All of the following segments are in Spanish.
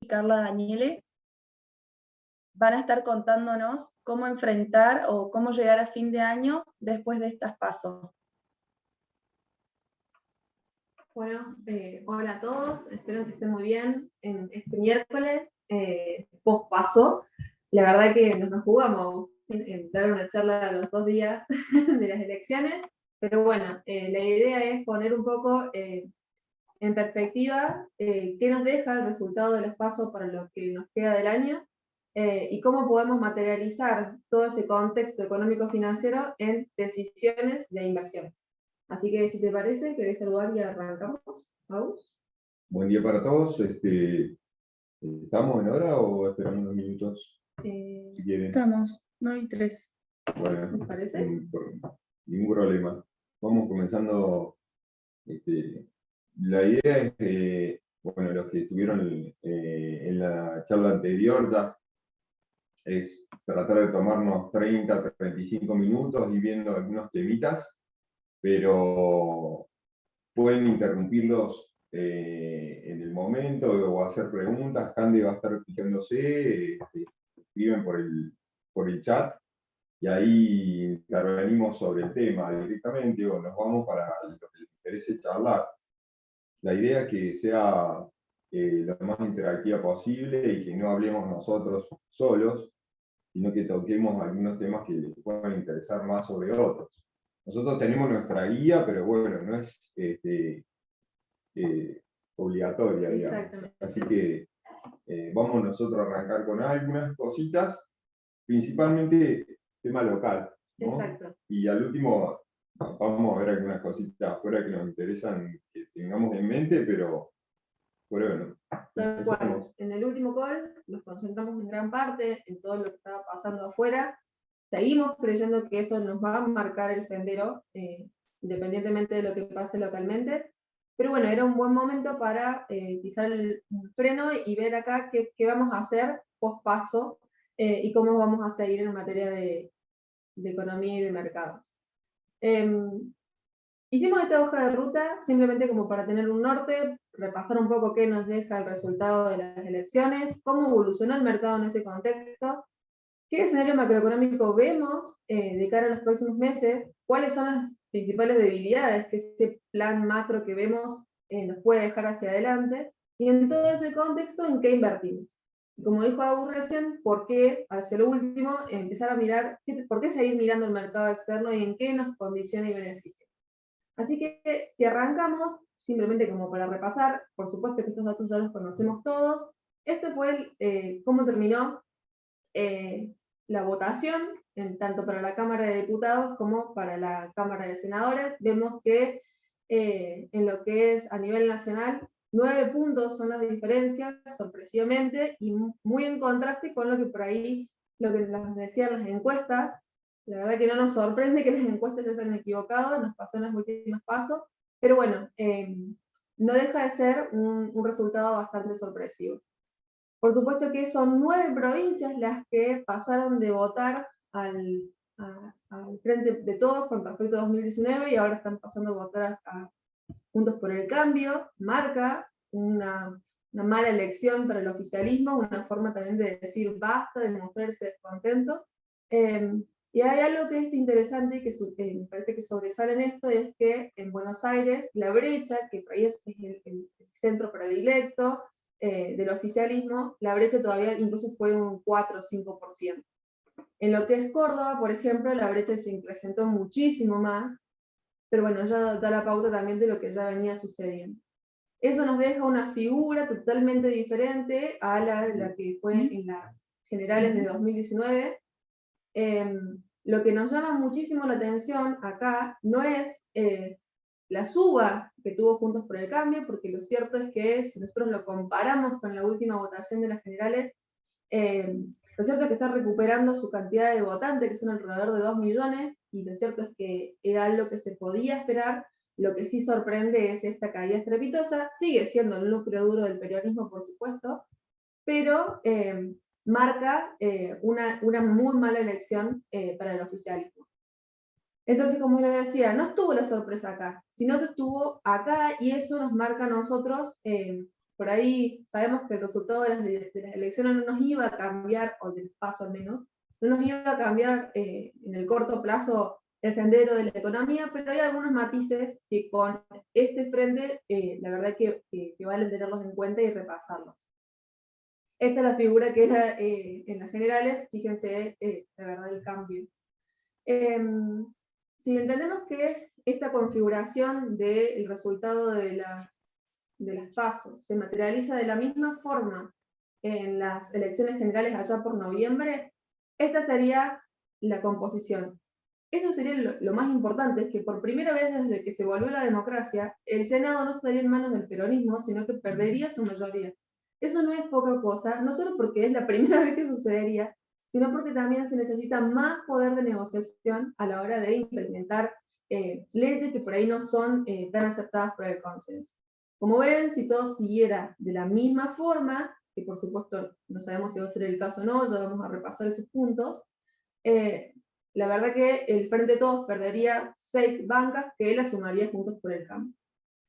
Carla Daniele van a estar contándonos cómo enfrentar o cómo llegar a fin de año después de estas PASO. Bueno, hola a todos, espero que estén muy bien en este miércoles, post PASO. La verdad que nos jugamos en dar una charla a los 2 días de las elecciones, pero bueno, la idea es poner un poco en perspectiva qué nos deja el resultado de los PASO para lo que nos queda del año y cómo podemos materializar todo ese contexto económico-financiero en decisiones de inversión. Así que, si te parece, ¿querés saludar y arrancamos? ¿Vamos? Buen día para todos. ¿Estamos en hora o esperamos unos minutos? Si quieren. Estamos, 9:03. Bueno, ¿Me parece? ningún problema. Vamos comenzando. La idea es que, bueno, los que estuvieron en la charla anterior, ya es tratar de tomarnos 30, 35 minutos y viendo algunos temitas, pero pueden interrumpirlos en el momento o hacer preguntas. Candy va a estar fijándose, escriben por el chat y ahí intervenimos sobre el tema directamente o nos vamos para lo que les interese charlar. La idea es que sea lo más interactiva posible y que no hablemos nosotros solos, sino que toquemos algunos temas que les puedan interesar más sobre otros. Nosotros tenemos nuestra guía, pero bueno, no es obligatoria, digamos. Así que vamos nosotros a arrancar con algunas cositas, principalmente tema local, ¿no? Exacto. Y al último vamos a ver algunas cositas afuera que nos interesan, que tengamos en mente, pero bueno. Tal cual. En el último call nos concentramos en gran parte en todo lo que estaba pasando afuera. Seguimos creyendo que eso nos va a marcar el sendero, independientemente de lo que pase localmente. Pero bueno, era un buen momento para pisar el freno y ver acá qué vamos a hacer post paso y cómo vamos a seguir en materia de economía y de mercados. Hicimos esta hoja de ruta simplemente como para tener un norte, repasar un poco qué nos deja el resultado de las elecciones, cómo evolucionó el mercado en ese contexto, qué escenario macroeconómico vemos de cara a los próximos meses, cuáles son las principales debilidades que ese plan macro que vemos nos puede dejar hacia adelante, y en todo ese contexto, ¿en qué invertimos? Y como dijo Agus recién, ¿por qué, hacia lo último, empezar a mirar, por qué seguir mirando el mercado externo y en qué nos condiciona y beneficia? Así que si arrancamos, simplemente como para repasar, por supuesto que estos datos ya los conocemos todos, este fue cómo terminó la votación, tanto para la Cámara de Diputados como para la Cámara de Senadores. Vemos que en lo que es a nivel nacional, 9 puntos son las diferencias, sorpresivamente, y muy en contraste con lo que por ahí, lo que nos decían las encuestas. La verdad que no nos sorprende que las encuestas se hayan equivocado, nos pasó en los últimos pasos, pero bueno, no deja de ser un resultado bastante sorpresivo. Por supuesto que son 9 provincias las que pasaron de votar al Frente de Todos con respecto a 2019 y ahora están pasando a votar a Juntos por el Cambio. Marca una mala elección para el oficialismo, una forma también de decir basta, de mostrarse descontento. Y hay algo que es interesante y que me parece que sobresale en esto, es que en Buenos Aires la brecha, que por ahí es el centro predilecto del oficialismo, la brecha todavía incluso fue un 4 o 5%. En lo que es Córdoba, por ejemplo, la brecha se incrementó muchísimo más, pero bueno, ya da la pauta también de lo que ya venía sucediendo. Eso nos deja una figura totalmente diferente a la que fue en las generales de 2019. Lo que nos llama muchísimo la atención acá no es la suba que tuvo Juntos por el Cambio, porque lo cierto es que si nosotros lo comparamos con la última votación de las generales, lo cierto es que está recuperando su cantidad de votantes, que son alrededor de 2 millones, y lo cierto es que era algo que se podía esperar. Lo que sí sorprende es esta caída estrepitosa. Sigue siendo el núcleo duro del peronismo, por supuesto, pero marca una muy mala elección para el oficialismo. Entonces, como les decía, no estuvo la sorpresa acá, sino que estuvo acá, y eso nos marca a nosotros por ahí sabemos que el resultado de las elecciones no nos iba a cambiar, o del paso al menos, no nos iba a cambiar en el corto plazo el sendero de la economía, pero hay algunos matices que con este frente, la verdad que vale tenerlos en cuenta y repasarlos. Esta es la figura que era en las generales, fíjense la verdad el cambio. Si entendemos que esta configuración del resultado de las PASO se materializa de la misma forma en las elecciones generales allá por noviembre, esta sería la composición. Esto sería lo más importante, es que por primera vez desde que se volvió la democracia, el Senado no estaría en manos del peronismo, sino que perdería su mayoría. Eso no es poca cosa, no solo porque es la primera vez que sucedería, sino porque también se necesita más poder de negociación a la hora de implementar leyes que por ahí no son tan aceptadas por el consenso. Como ven, si todo siguiera de la misma forma, que por supuesto no sabemos si va a ser el caso o no, ya vamos a repasar esos puntos, la verdad que el Frente de Todos perdería 6 bancas que él asumiría Juntos por el Cambio.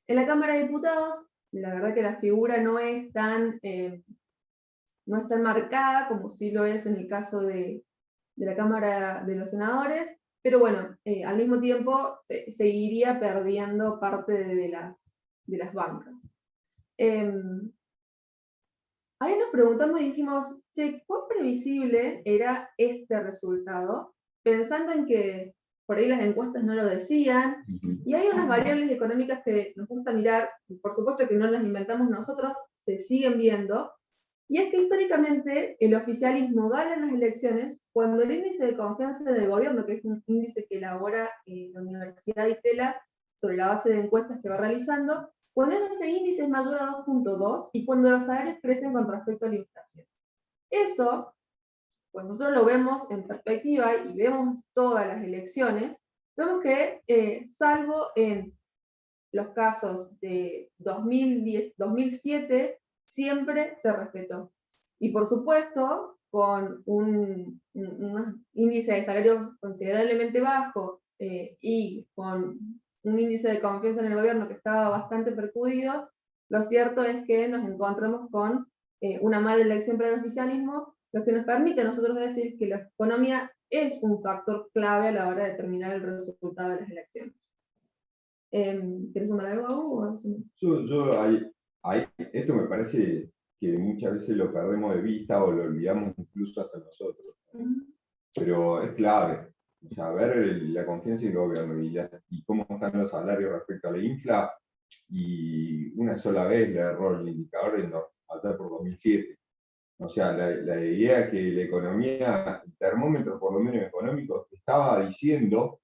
En la Cámara de Diputados, la verdad que la figura no es tan marcada como sí lo es en el caso de la Cámara de los Senadores, pero bueno, al mismo tiempo seguiría perdiendo parte de las bancas. Ahí nos preguntamos y dijimos, che, ¿cuán previsible era este resultado? Pensando en que por ahí las encuestas no lo decían, y hay unas variables económicas que nos gusta mirar, y por supuesto que no las inventamos nosotros, se siguen viendo, y es que históricamente el oficialismo gana en las elecciones cuando el índice de confianza del gobierno, que es un índice que elabora la Universidad de Itela sobre la base de encuestas que va realizando, cuando ese índice es mayor a 2.2 y cuando los salarios crecen con respecto a la inflación. Eso, pues nosotros lo vemos en perspectiva y vemos todas las elecciones, vemos que salvo en los casos de 2010, 2007, siempre se respetó. Y por supuesto, con un índice de salario considerablemente bajo y con un índice de confianza en el gobierno que estaba bastante percudido, lo cierto es que nos encontramos con una mala elección para el oficialismo, lo que nos permite a nosotros decir que la economía es un factor clave a la hora de determinar el resultado de las elecciones. ¿Quieres sumar algo? Esto me parece que muchas veces lo perdemos de vista o lo olvidamos incluso hasta nosotros. Pero es clave. O sea, ver la confianza en el gobierno y cómo están los salarios respecto a la infla, y una sola vez le erró el indicador allá por 2007. O sea, la idea que la economía, el termómetro por lo menos económico, estaba diciendo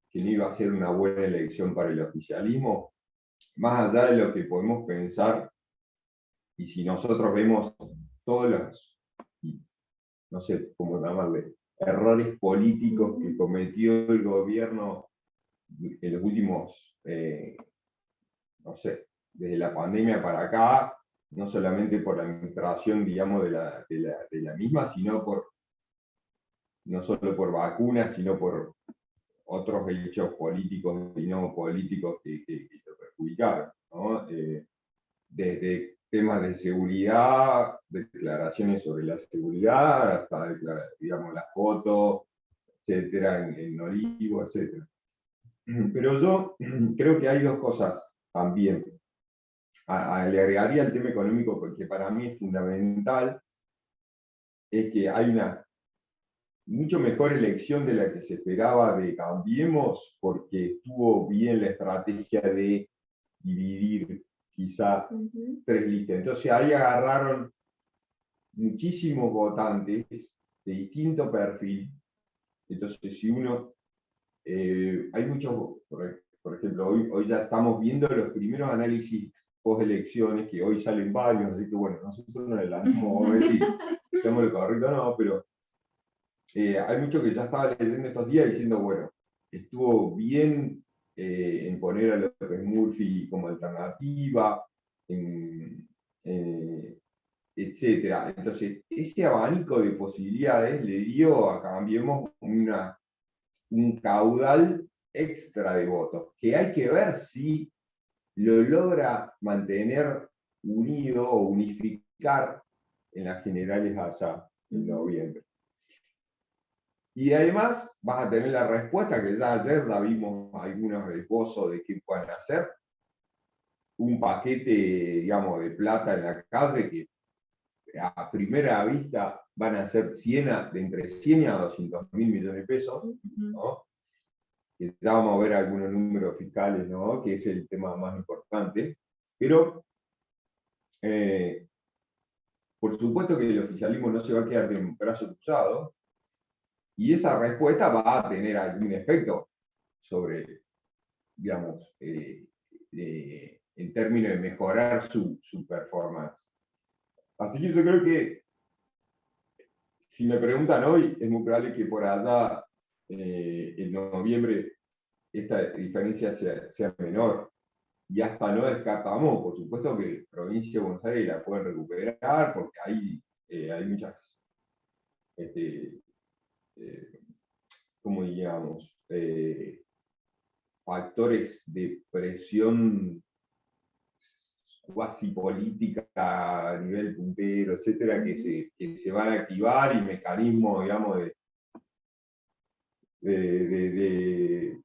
que no iba a ser una buena elección para el oficialismo, más allá de lo que podemos pensar, y si nosotros vemos todos los, no sé cómo llamarle, errores políticos que cometió el gobierno en los últimos, no sé, desde la pandemia para acá, no solamente por la administración, digamos, de la misma, sino no solo por vacunas, sino por otros hechos políticos y no políticos que lo perjudicaron, ¿no? Desde temas de seguridad, declaraciones sobre la seguridad, hasta, digamos, la foto, etcétera, en Olivo, etcétera. Pero yo creo que hay dos cosas también. Le agregaría el tema económico, porque para mí es fundamental, es que hay una mucho mejor elección de la que se esperaba de Cambiemos, porque estuvo bien la estrategia de dividir quizá 3 listas. Entonces ahí agarraron muchísimos votantes de distinto perfil. Entonces si uno, hay muchos, por ejemplo, hoy ya estamos viendo los primeros análisis post elecciones, que hoy salen varios, así que bueno, nosotros nos adelantamos a ver si estamos lo correcto o no, pero hay mucho que ya estaba leyendo estos días diciendo, bueno, estuvo bien en poner a López Murphy como alternativa, etcétera. Entonces, ese abanico de posibilidades le dio a Cambiemos un caudal extra de votos, que hay que ver si lo logra mantener unido o unificar en las generales allá en noviembre. Y además vas a tener la respuesta que ya ayer ya vimos algunos esbozos de qué pueden hacer. Un paquete, digamos, de plata en la calle que a primera vista van a ser de entre 100 a 200 mil millones de pesos, ¿no? Que ya vamos a ver algunos números fiscales, ¿no? Que es el tema más importante. Pero, por supuesto que el oficialismo no se va a quedar de brazos cruzados, y esa respuesta va a tener algún efecto sobre, digamos, en términos de mejorar su performance. Así que yo creo que, si me preguntan hoy, es muy probable que por allá, en noviembre, esta diferencia sea menor. Y hasta no descartamos, por supuesto, que provincia de Buenos Aires la pueden recuperar, porque hay muchas, como diríamos, factores de presión cuasi política a nivel puntero, etcétera, que se van a activar, y mecanismos, digamos, de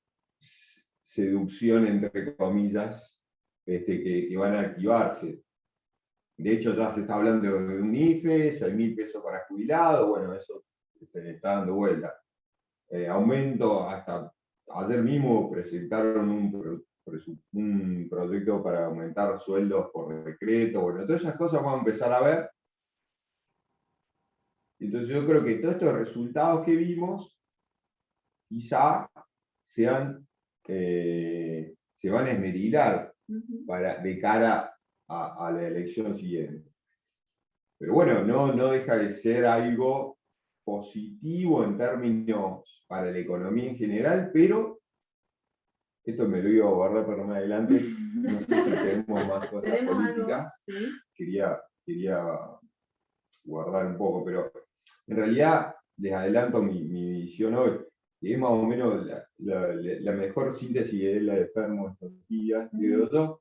seducción, entre comillas, que van a activarse. De hecho, ya se está hablando de un IFE, 6.000 pesos para jubilados, bueno, eso está dando vuelta. Aumento, hasta ayer mismo presentaron un proyecto para aumentar sueldos por decreto, bueno, todas esas cosas vamos a empezar a ver. Entonces yo creo que todos estos resultados que vimos, quizá se van a esmerilar de cara a la elección siguiente. Pero bueno, no deja de ser algo positivo en términos para la economía en general, pero esto me lo iba a guardar para más adelante. No sé si tenemos más cosas políticas. ¿Sí? Quería guardar un poco, pero en realidad les adelanto mi visión hoy, que es más o menos la mejor síntesis es la de Fermo estos días, creo yo,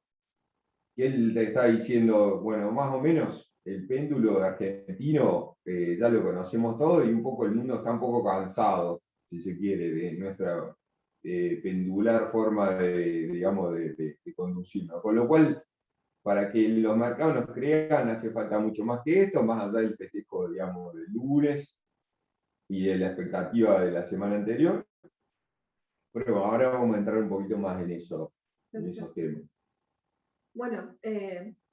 que él te está diciendo, bueno, más o menos el péndulo argentino ya lo conocemos todo, y un poco el mundo está un poco cansado, si se quiere, de nuestra pendular forma digamos, de conducirnos. Con lo cual, para que los mercados nos crean, hace falta mucho más que esto, más allá del festejo, digamos, del lunes y de la expectativa de la semana anterior. Pero ahora vamos a entrar un poquito más en esos temas. Bueno,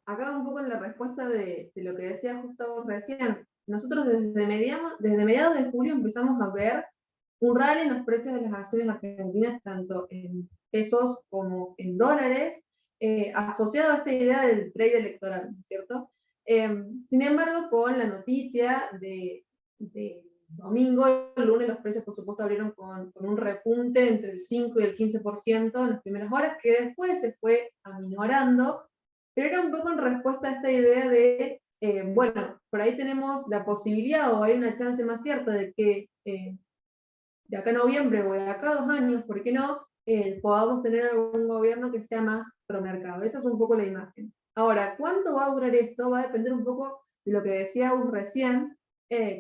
acá un poco en la respuesta de lo que decía justo recién. Nosotros desde mediados de julio empezamos a ver un rally en los precios de las acciones argentinas, tanto en pesos como en dólares, asociado a esta idea del trade electoral, ¿no es cierto? Sin embargo, con la noticia de domingo, el lunes los precios por supuesto abrieron con un repunte entre el 5 y el 15% en las primeras horas, que después se fue aminorando, pero era un poco en respuesta a esta idea de, bueno, por ahí tenemos la posibilidad, o hay una chance más cierta de que de acá a noviembre o de acá a 2 años, ¿por qué no?, podamos tener algún gobierno que sea más promercado. Esa es un poco la imagen. Ahora, ¿cuánto va a durar esto? Va a depender un poco de lo que decía Agus recién,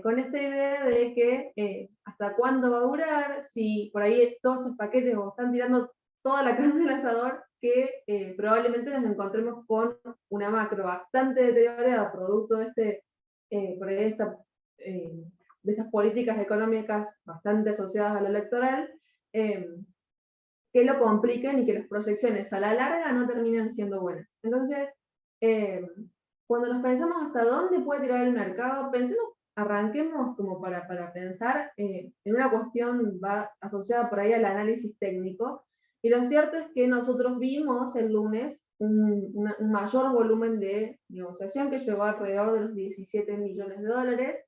con esta idea de que hasta cuándo va a durar, si por ahí todos estos paquetes o están tirando toda la carne al asador, que probablemente nos encontremos con una macro bastante deteriorada, producto de por ahí de esas políticas económicas bastante asociadas a lo electoral, que lo compliquen y que las proyecciones a la larga no terminen siendo buenas. Entonces, cuando nos pensamos hasta dónde puede tirar el mercado, arranquemos como para pensar en una cuestión asociada por ahí al análisis técnico, y lo cierto es que nosotros vimos el lunes un mayor volumen de negociación que llegó alrededor de los 17 millones de dólares,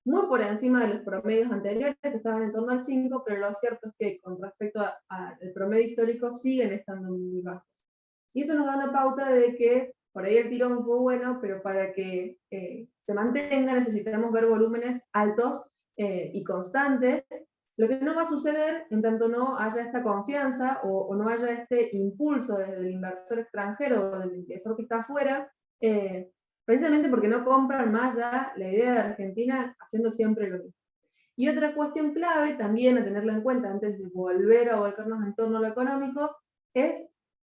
muy por encima de los promedios anteriores, que estaban en torno al 5, pero lo cierto es que con respecto al promedio histórico siguen estando muy bajos. Y eso nos da una pauta de que por ahí el tirón fue bueno, pero para que se mantenga necesitamos ver volúmenes altos y constantes, lo que no va a suceder en tanto no haya esta confianza o no haya este impulso desde el inversor extranjero o del inversor que está afuera precisamente porque no compran más ya la idea de Argentina haciendo siempre lo mismo. Y otra cuestión clave, también a tenerla en cuenta antes de volver a volcarnos en torno a lo económico, es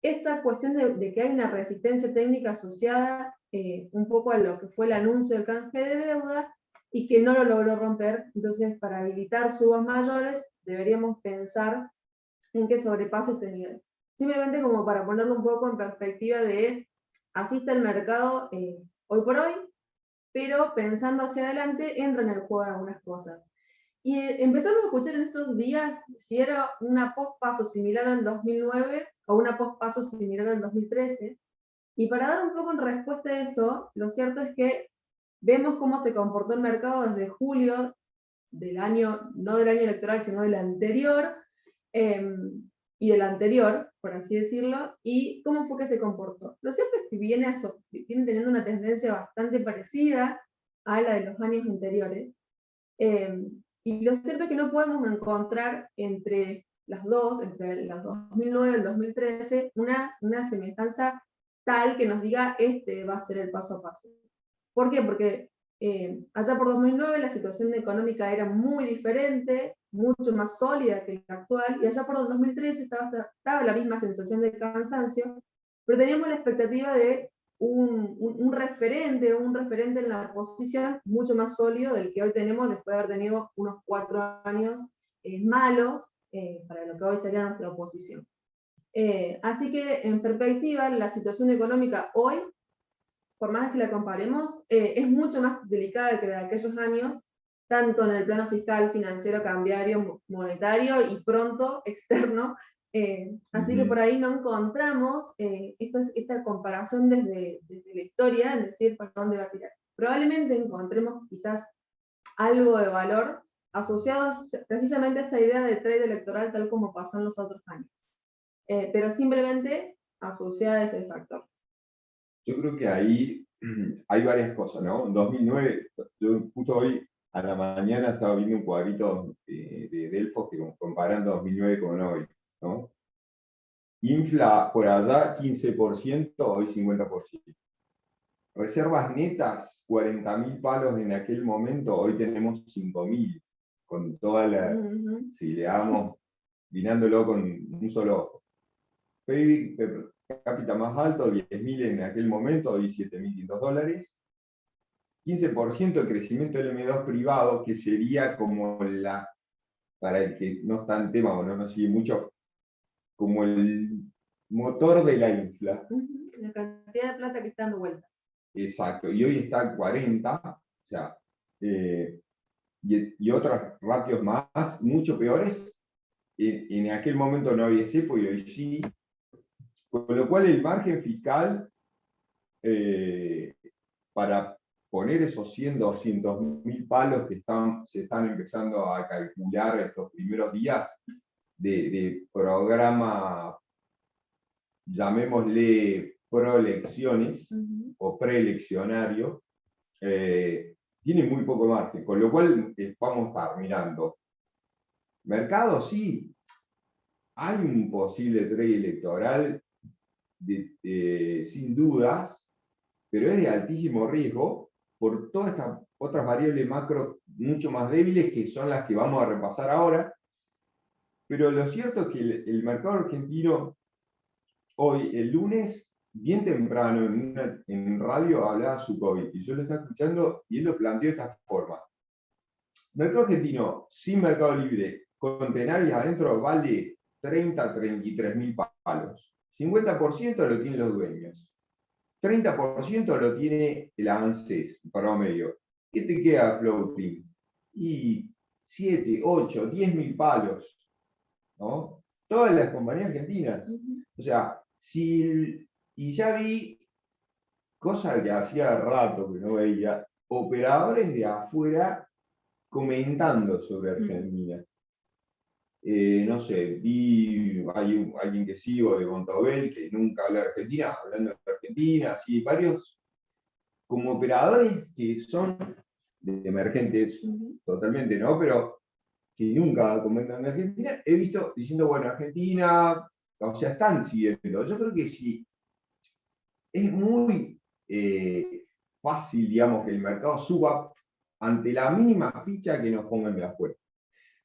esta cuestión de que hay una resistencia técnica asociada un poco a lo que fue el anuncio del canje de deuda y que no lo logró romper. Entonces, para habilitar subas mayores, deberíamos pensar en que sobrepase este nivel. Simplemente como para ponerlo un poco en perspectiva de así está el mercado hoy por hoy, pero pensando hacia adelante entran en el juego algunas cosas. Y empezamos a escuchar en estos días si era una post-paso similar al 2009 o una post-paso similar al 2013. Y para dar un poco en respuesta a eso, lo cierto es que vemos cómo se comportó el mercado desde julio del año, no del año electoral, sino del anterior, y del anterior, por así decirlo, y cómo fue que se comportó. Lo cierto es que viene teniendo una tendencia bastante parecida a la de los años anteriores, y lo cierto es que no podemos encontrar entre las dos, entre los 2009 y el 2013, una semejanza tal que nos diga este va a ser el paso a paso. ¿Por qué? Porque allá por 2009 la situación económica era muy diferente, mucho más sólida que la actual, y allá por 2013 estaba la misma sensación de cansancio, pero teníamos la expectativa de un referente en la oposición mucho más sólido del que hoy tenemos después de haber tenido unos 4 años malos para lo que hoy sería nuestra oposición. Así que en perspectiva la situación económica hoy, por más que la comparemos, es mucho más delicada que la de aquellos años, tanto en el plano fiscal, financiero, cambiario, monetario y pronto externo. Así que por ahí no encontramos esta comparación desde la historia, en decir por dónde va a tirar. Probablemente encontremos quizás algo de valor asociado precisamente a esta idea de trade electoral tal como pasó en los otros años, pero simplemente asociada a ese factor. Yo creo que ahí hay varias cosas, ¿no? En 2009, yo justo hoy a la mañana estaba viendo un cuadrito de Delfos que comparando 2009 con hoy, ¿no? Infla por allá 15%, hoy 50%. Reservas netas, 40.000 palos en aquel momento, hoy tenemos 5.000, con toda la, si le damos, mirándolo con un solo ojo. PIB per cápita más alto, 10.000 en aquel momento, hoy $7.500. 15% de crecimiento del M2 privado, que sería como la, para el que no está en tema o no nos sigue mucho, como el motor de la infla. La cantidad de plata que está dando vuelta. Exacto, y hoy está en 40, o sea, y otros ratios más, mucho peores. En aquel momento no había cepo y hoy sí, con lo cual el margen fiscal para poner esos 100, 200.000 palos que se están empezando a calcular estos primeros días de programa, llamémosle proelecciones o preeleccionario, tiene muy poco margen, con lo cual vamos a estar mirando. Mercado sí, hay un posible trade electoral sin dudas, pero es de altísimo riesgo por todas estas otras variables macro mucho más débiles que son las que vamos a repasar ahora. Pero lo cierto es que el mercado argentino hoy, el lunes, bien temprano, en radio hablaba Sukovic, y yo lo estaba escuchando y él lo planteó de esta forma. El mercado argentino sin mercado libre, con Tenaris adentro, vale 33.000 palos. 50% lo tienen los dueños. 30% lo tiene el ANSES, promedio. ¿Qué te queda floating? Y 7, 8, 10.000 palos, ¿no? Todas las compañías argentinas. O sea, y ya vi cosas que hacía rato que no veía, operadores de afuera comentando sobre Argentina. No sé, hay alguien que sigo de Montobel que nunca habla de Argentina, hablando de Argentina, así, varios como operadores que son de emergentes totalmente, ¿no? Pero que nunca comentan de Argentina, he visto diciendo, bueno, Argentina, o sea, están siguiendo. Yo creo que sí, es muy fácil, digamos, que el mercado suba ante la mínima ficha que nos pongan de afuera.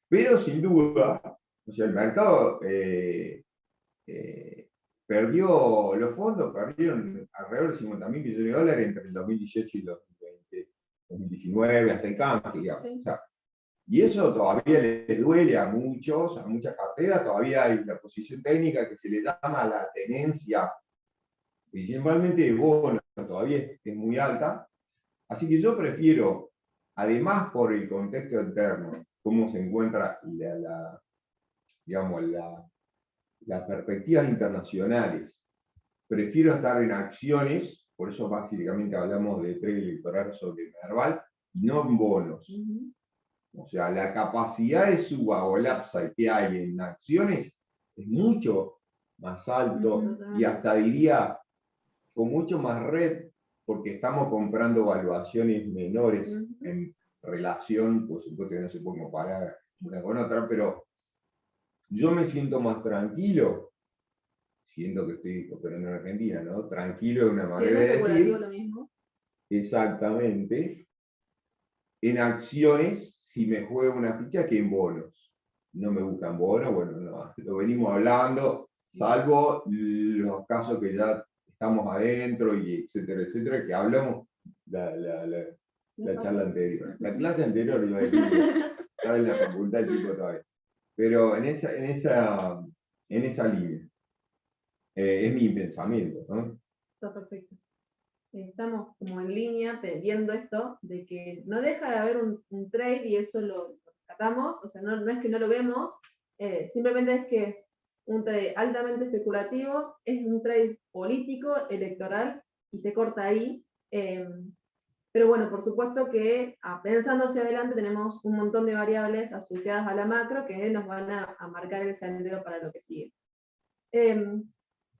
Pero sin duda, o sea, el mercado perdió, los fondos perdieron alrededor de 50.000 millones de dólares entre el 2018 y el 2020, 2019, hasta el cambio, digamos. Sí. O sea, y eso todavía le duele a muchos, a muchas carteras, todavía hay la posición técnica que se le llama la tenencia, principalmente de bonos, todavía es muy alta. Así que yo prefiero, además por el contexto interno, cómo se encuentra digamos, las perspectivas internacionales, prefiero estar en acciones, por eso básicamente hablamos de trade electoral sobre Merval, y no en bonos. O sea, la capacidad de suba o el upside que hay en acciones es mucho más alto y hasta diría con mucho más red, porque estamos comprando valuaciones menores en relación, por supuesto que no se puede comparar una con otra, pero yo me siento más tranquilo, siento que estoy operando en Argentina, ¿no? Tranquilo de una manera de decir. Lo mismo. Exactamente. En acciones, si me juego una ficha, que en bonos. No me gustan bonos, bueno, no, lo venimos hablando, salvo los casos que ya estamos adentro, y etcétera, que hablamos la charla anterior. La clase anterior, iba a decir, estaba en la facultad el tipo todavía. Pero en esa línea. Es mi pensamiento, ¿no? Está perfecto. Estamos como en línea viendo esto, de que no deja de haber un trade y eso lo tratamos, o sea, no es que no lo vemos, simplemente es que es un trade altamente especulativo, es un trade político, electoral, y se corta ahí. Pero bueno, por supuesto que pensando hacia adelante tenemos un montón de variables asociadas a la macro que nos van a marcar el sendero para lo que sigue.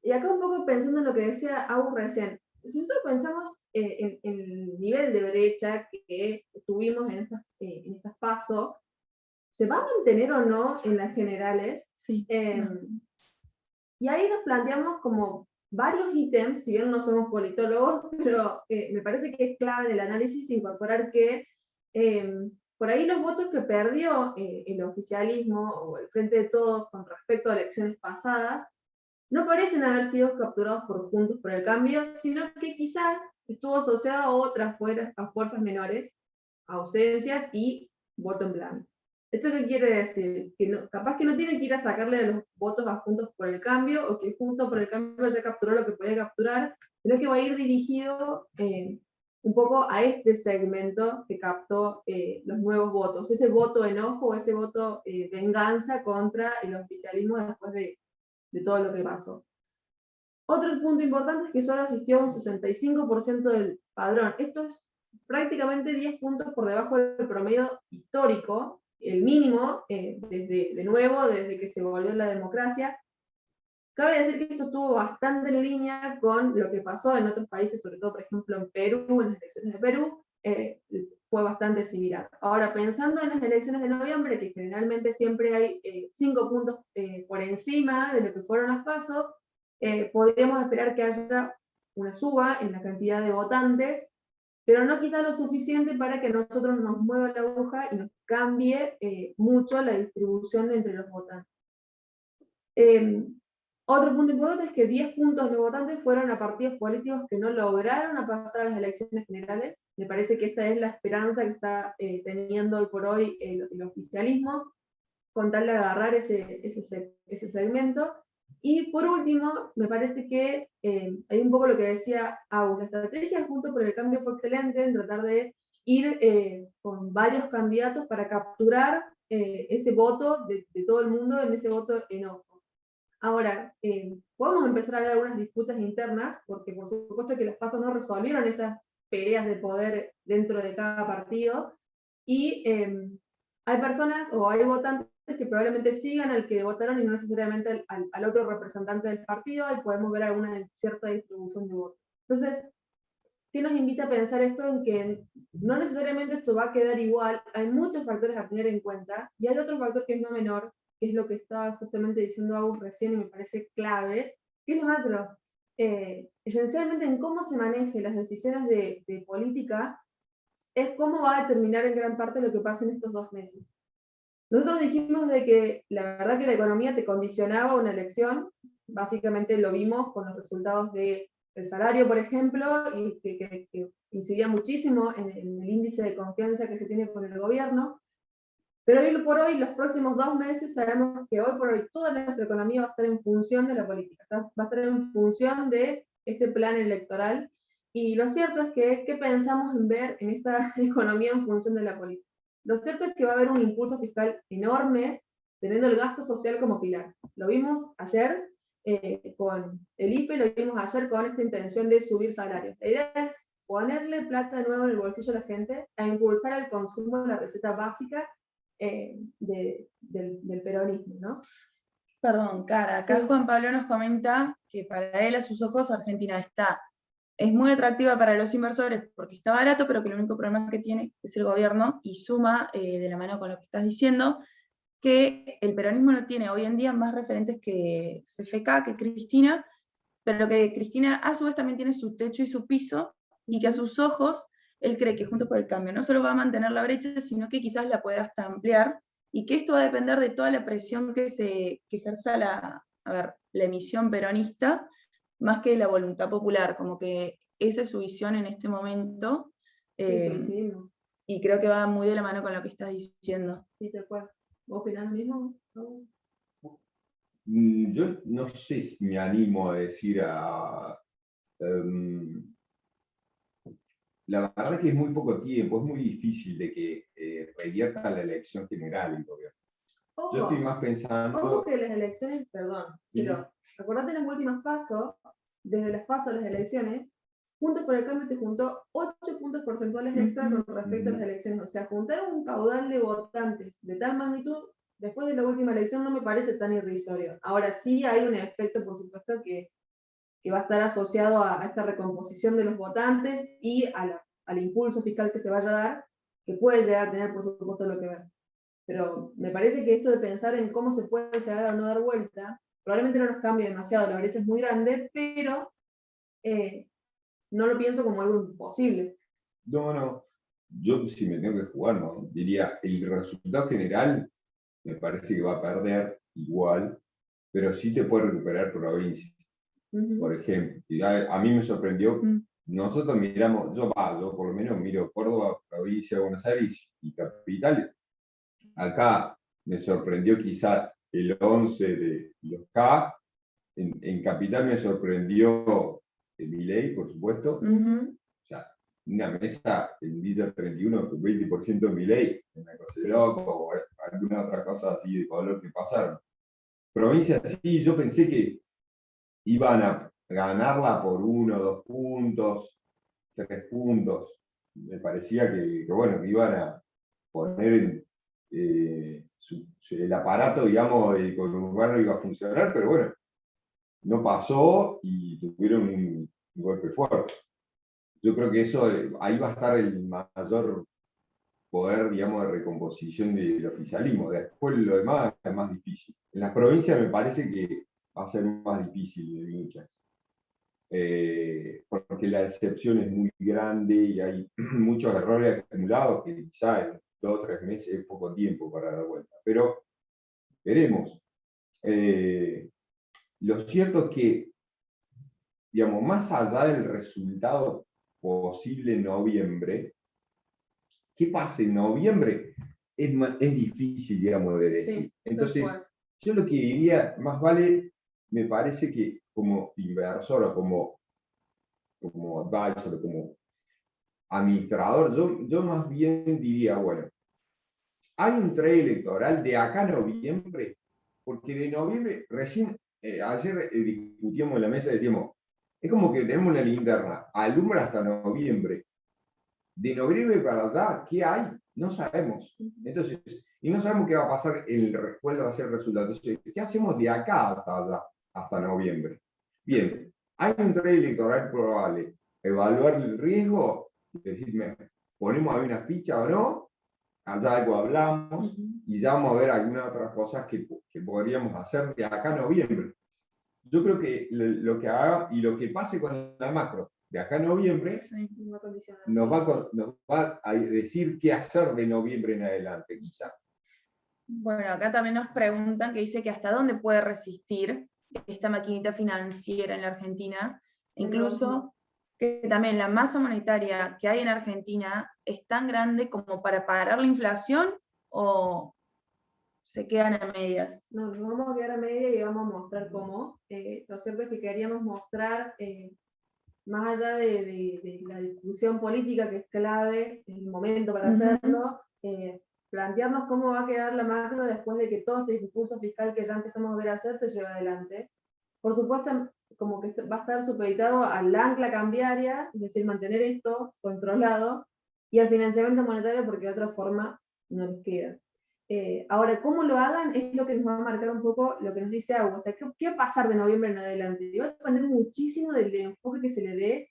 Y acá un poco pensando en lo que decía Agus recién, si nosotros pensamos en el nivel de brecha que tuvimos en estas pasos, ¿se va a mantener o no en las generales? Sí. Y ahí nos planteamos como varios ítems, si bien no somos politólogos, pero me parece que es clave en el análisis incorporar que por ahí los votos que perdió el oficialismo o el Frente de Todos con respecto a elecciones pasadas no parecen haber sido capturados por Juntos por el Cambio, sino que quizás estuvo asociado a otras fuerzas menores, ausencias y voto en blanco. ¿Esto qué quiere decir? Que no, capaz que no tiene que ir a sacarle los votos a Juntos por el Cambio, o que Juntos por el Cambio ya capturó lo que podía capturar, sino que va a ir dirigido un poco a este segmento que captó los nuevos votos, ese voto enojo, ese voto venganza contra el oficialismo después de todo lo que pasó. Otro punto importante es que solo asistió un 65% del padrón. Esto es prácticamente 10 puntos por debajo del promedio histórico, el mínimo, desde que se volvió la democracia. Cabe decir que esto estuvo bastante en línea con lo que pasó en otros países, sobre todo, por ejemplo, en Perú, en las elecciones de Perú, fue bastante similar. Ahora, pensando en las elecciones de noviembre, que generalmente siempre hay 5 puntos por encima de lo que fueron las PASO, podríamos esperar que haya una suba en la cantidad de votantes, pero no quizá lo suficiente para que a nosotros nos mueva la aguja y nos cambie mucho la distribución entre los votantes. Otro punto importante es que 10 puntos de votantes fueron a partidos políticos que no lograron pasar a las elecciones generales. Me parece que esta es la esperanza que está teniendo hoy por hoy el oficialismo, con tal de agarrar ese segmento. Y por último, me parece que hay un poco lo que decía Agus, la estrategia Juntos por el Cambio fue excelente en tratar de ir con varios candidatos para capturar ese voto de todo el mundo, en ese voto enojo. Ahora, podemos empezar a ver algunas disputas internas, porque por supuesto que las PASO no resolvieron esas peleas de poder dentro de cada partido, y hay personas o hay votantes que probablemente sigan al que votaron y no necesariamente al otro representante del partido, y podemos ver alguna cierta distribución de votos. Entonces, ¿qué nos invita a pensar esto? En que no necesariamente esto va a quedar igual, hay muchos factores a tener en cuenta, y hay otro factor que es no menor, que es lo que estaba justamente diciendo Agus recién y me parece clave, que es lo macro. esencialmente en cómo se manejen las decisiones de política, es cómo va a determinar en gran parte lo que pasa en estos 2 meses. Nosotros dijimos de que la verdad que la economía te condicionaba una elección, básicamente lo vimos con los resultados del salario, por ejemplo, y que incidía muchísimo en el índice de confianza que se tiene con el gobierno, pero hoy por hoy, los próximos 2 meses, sabemos que hoy por hoy toda nuestra economía va a estar en función de la política, va a estar en función de este plan electoral, y lo cierto es que, ¿qué pensamos en ver en esta economía en función de la política? Lo cierto es que va a haber un impulso fiscal enorme, teniendo el gasto social como pilar. Lo vimos ayer con el IFE, lo vimos ayer con esta intención de subir salarios. La idea es ponerle plata de nuevo en el bolsillo a la gente, a impulsar el consumo de la receta básica del peronismo, ¿no? Perdón, Cara, acá Sí. Juan Pablo nos comenta que para él, a sus ojos, Argentina es muy atractiva para los inversores porque está barato, pero que el único problema que tiene es el gobierno, y suma, de la mano con lo que estás diciendo, que el peronismo no tiene hoy en día más referentes que CFK, que Cristina, pero que Cristina a su vez también tiene su techo y su piso, y que a sus ojos él cree que Juntos por el Cambio no solo va a mantener la brecha, sino que quizás la pueda hasta ampliar, y que esto va a depender de toda la presión que ejerza la emisión peronista, más que la voluntad popular, como que esa es su visión en este momento, y creo que va muy de la mano con lo que estás diciendo. Sí, tal cual. ¿Vos opinás lo mismo? ¿No? Yo no sé si me animo a decir la verdad que es muy poco tiempo, es muy difícil de que revierta la elección general el gobierno. Ojo, yo estoy más pensando... Ojo que las elecciones, perdón, Sí. pero acordate en las últimas pasos, desde las pasos a las elecciones, Juntos por el Cambio te juntó 8 puntos porcentuales extra con respecto a las elecciones. O sea, juntar un caudal de votantes de tal magnitud después de la última elección no me parece tan irrisorio. Ahora sí hay un efecto, por supuesto, que va a estar asociado a esta recomposición de los votantes y al impulso fiscal que se vaya a dar, que puede llegar a tener, por supuesto, lo que ver. Pero me parece que esto de pensar en cómo se puede llegar a no dar vuelta, probablemente no nos cambie demasiado, la brecha es muy grande, pero no lo pienso como algo imposible. No, yo si me tengo que jugar, no, diría, el resultado general me parece que va a perder igual, pero sí te puede recuperar provincias. Por ejemplo, a mí me sorprendió, nosotros miramos, yo por lo menos miro Córdoba, provincia de Buenos Aires y capital. Acá me sorprendió quizá el 11 de los K, en capital me sorprendió Milei, por supuesto. O sea, una mesa en Villa 31 con 20% Milei, una cosa de loco, o alguna otra cosa así de valor que pasaron. Provincia sí, yo pensé que iban a ganarla por 1, 2 puntos, 3 puntos. Me parecía que bueno, que iban a poner el aparato, digamos, del conurbano iba a funcionar, pero bueno, no pasó y tuvieron un golpe fuerte. Yo creo que eso, ahí va a estar el mayor poder, digamos, de recomposición del oficialismo. Después lo demás es más difícil. En las provincias me parece que va a ser más difícil de muchas. Porque la decepción es muy grande y hay muchos errores acumulados que quizá en 2 o 3 meses es poco tiempo para dar vuelta. Pero veremos. Lo cierto es que, digamos, más allá del resultado posible en noviembre, ¿qué pasa en noviembre? Es difícil, digamos, de decir. Sí, entonces, yo lo que diría, más vale, me parece que como inversor o como advisor o como administrador, yo más bien diría, bueno, hay un trade electoral de acá a noviembre, porque de noviembre, recién, ayer discutíamos en la mesa y decíamos, es como que tenemos una linterna, alumbra hasta noviembre. De noviembre para allá, ¿qué hay? No sabemos. Entonces, y no sabemos qué va a pasar, cuál va a ser el resultado. Entonces, ¿qué hacemos de acá hasta allá, hasta noviembre? Bien, hay un trade electoral probable. Evaluar el riesgo, decirme, ponemos ahí una ficha o no, allá algo hablamos, y ya vamos a ver algunas otras cosas que podríamos hacer de acá a noviembre. yo creo que lo que haga y lo que pase con la macro de acá a noviembre Sí. nos va a decir qué hacer de noviembre en adelante, quizá. Bueno, acá también nos preguntan que dice que hasta dónde puede resistir esta maquinita financiera en la Argentina, incluso que también la masa monetaria que hay en Argentina es tan grande como para parar la inflación o se quedan a medias. No, nos vamos a quedar a media y vamos a mostrar cómo. Lo cierto es que queríamos mostrar, más allá de la discusión política, que es clave, es el momento para hacerlo, plantearnos cómo va a quedar la macro después de que todo este discurso fiscal que ya empezamos a ver hacer se lleve adelante. Por supuesto, como que va a estar supeditado al ancla cambiaria, es decir, mantener esto controlado, y al financiamiento monetario, porque de otra forma no les queda. Ahora, cómo lo hagan es lo que nos va a marcar un poco lo que nos dice Agua. O sea, ¿qué va a pasar de noviembre en adelante? Y va a depender muchísimo del enfoque que se le dé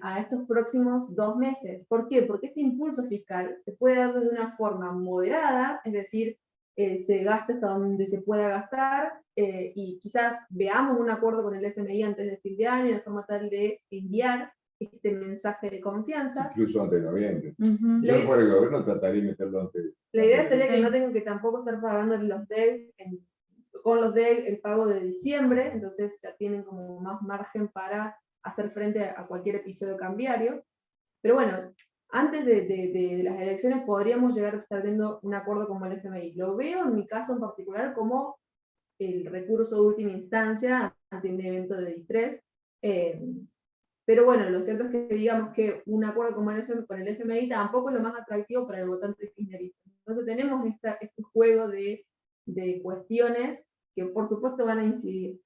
a estos próximos 2 meses. ¿Por qué? Porque este impulso fiscal se puede dar de una forma moderada, es decir, se gasta hasta donde se pueda gastar, y quizás veamos un acuerdo con el FMI antes de fin de año, de forma tal de enviar este mensaje de confianza. Incluso antes de noviembre. Uh-huh. Yo fuera el gobierno trataría de meterlo antes. La idea sería Sí. que no tengan que tampoco estar pagando los DEC con los DEC el pago de diciembre, entonces ya tienen como más margen para hacer frente a cualquier episodio cambiario. Pero bueno, antes de las elecciones podríamos llegar a estar viendo un acuerdo como el FMI. Lo veo en mi caso en particular como el recurso de última instancia ante un evento de distrés. Pero bueno, lo cierto es que digamos que un acuerdo como con el FMI tampoco es lo más atractivo para el votante kirchnerista. Entonces tenemos este juego de cuestiones que por supuesto van a incidir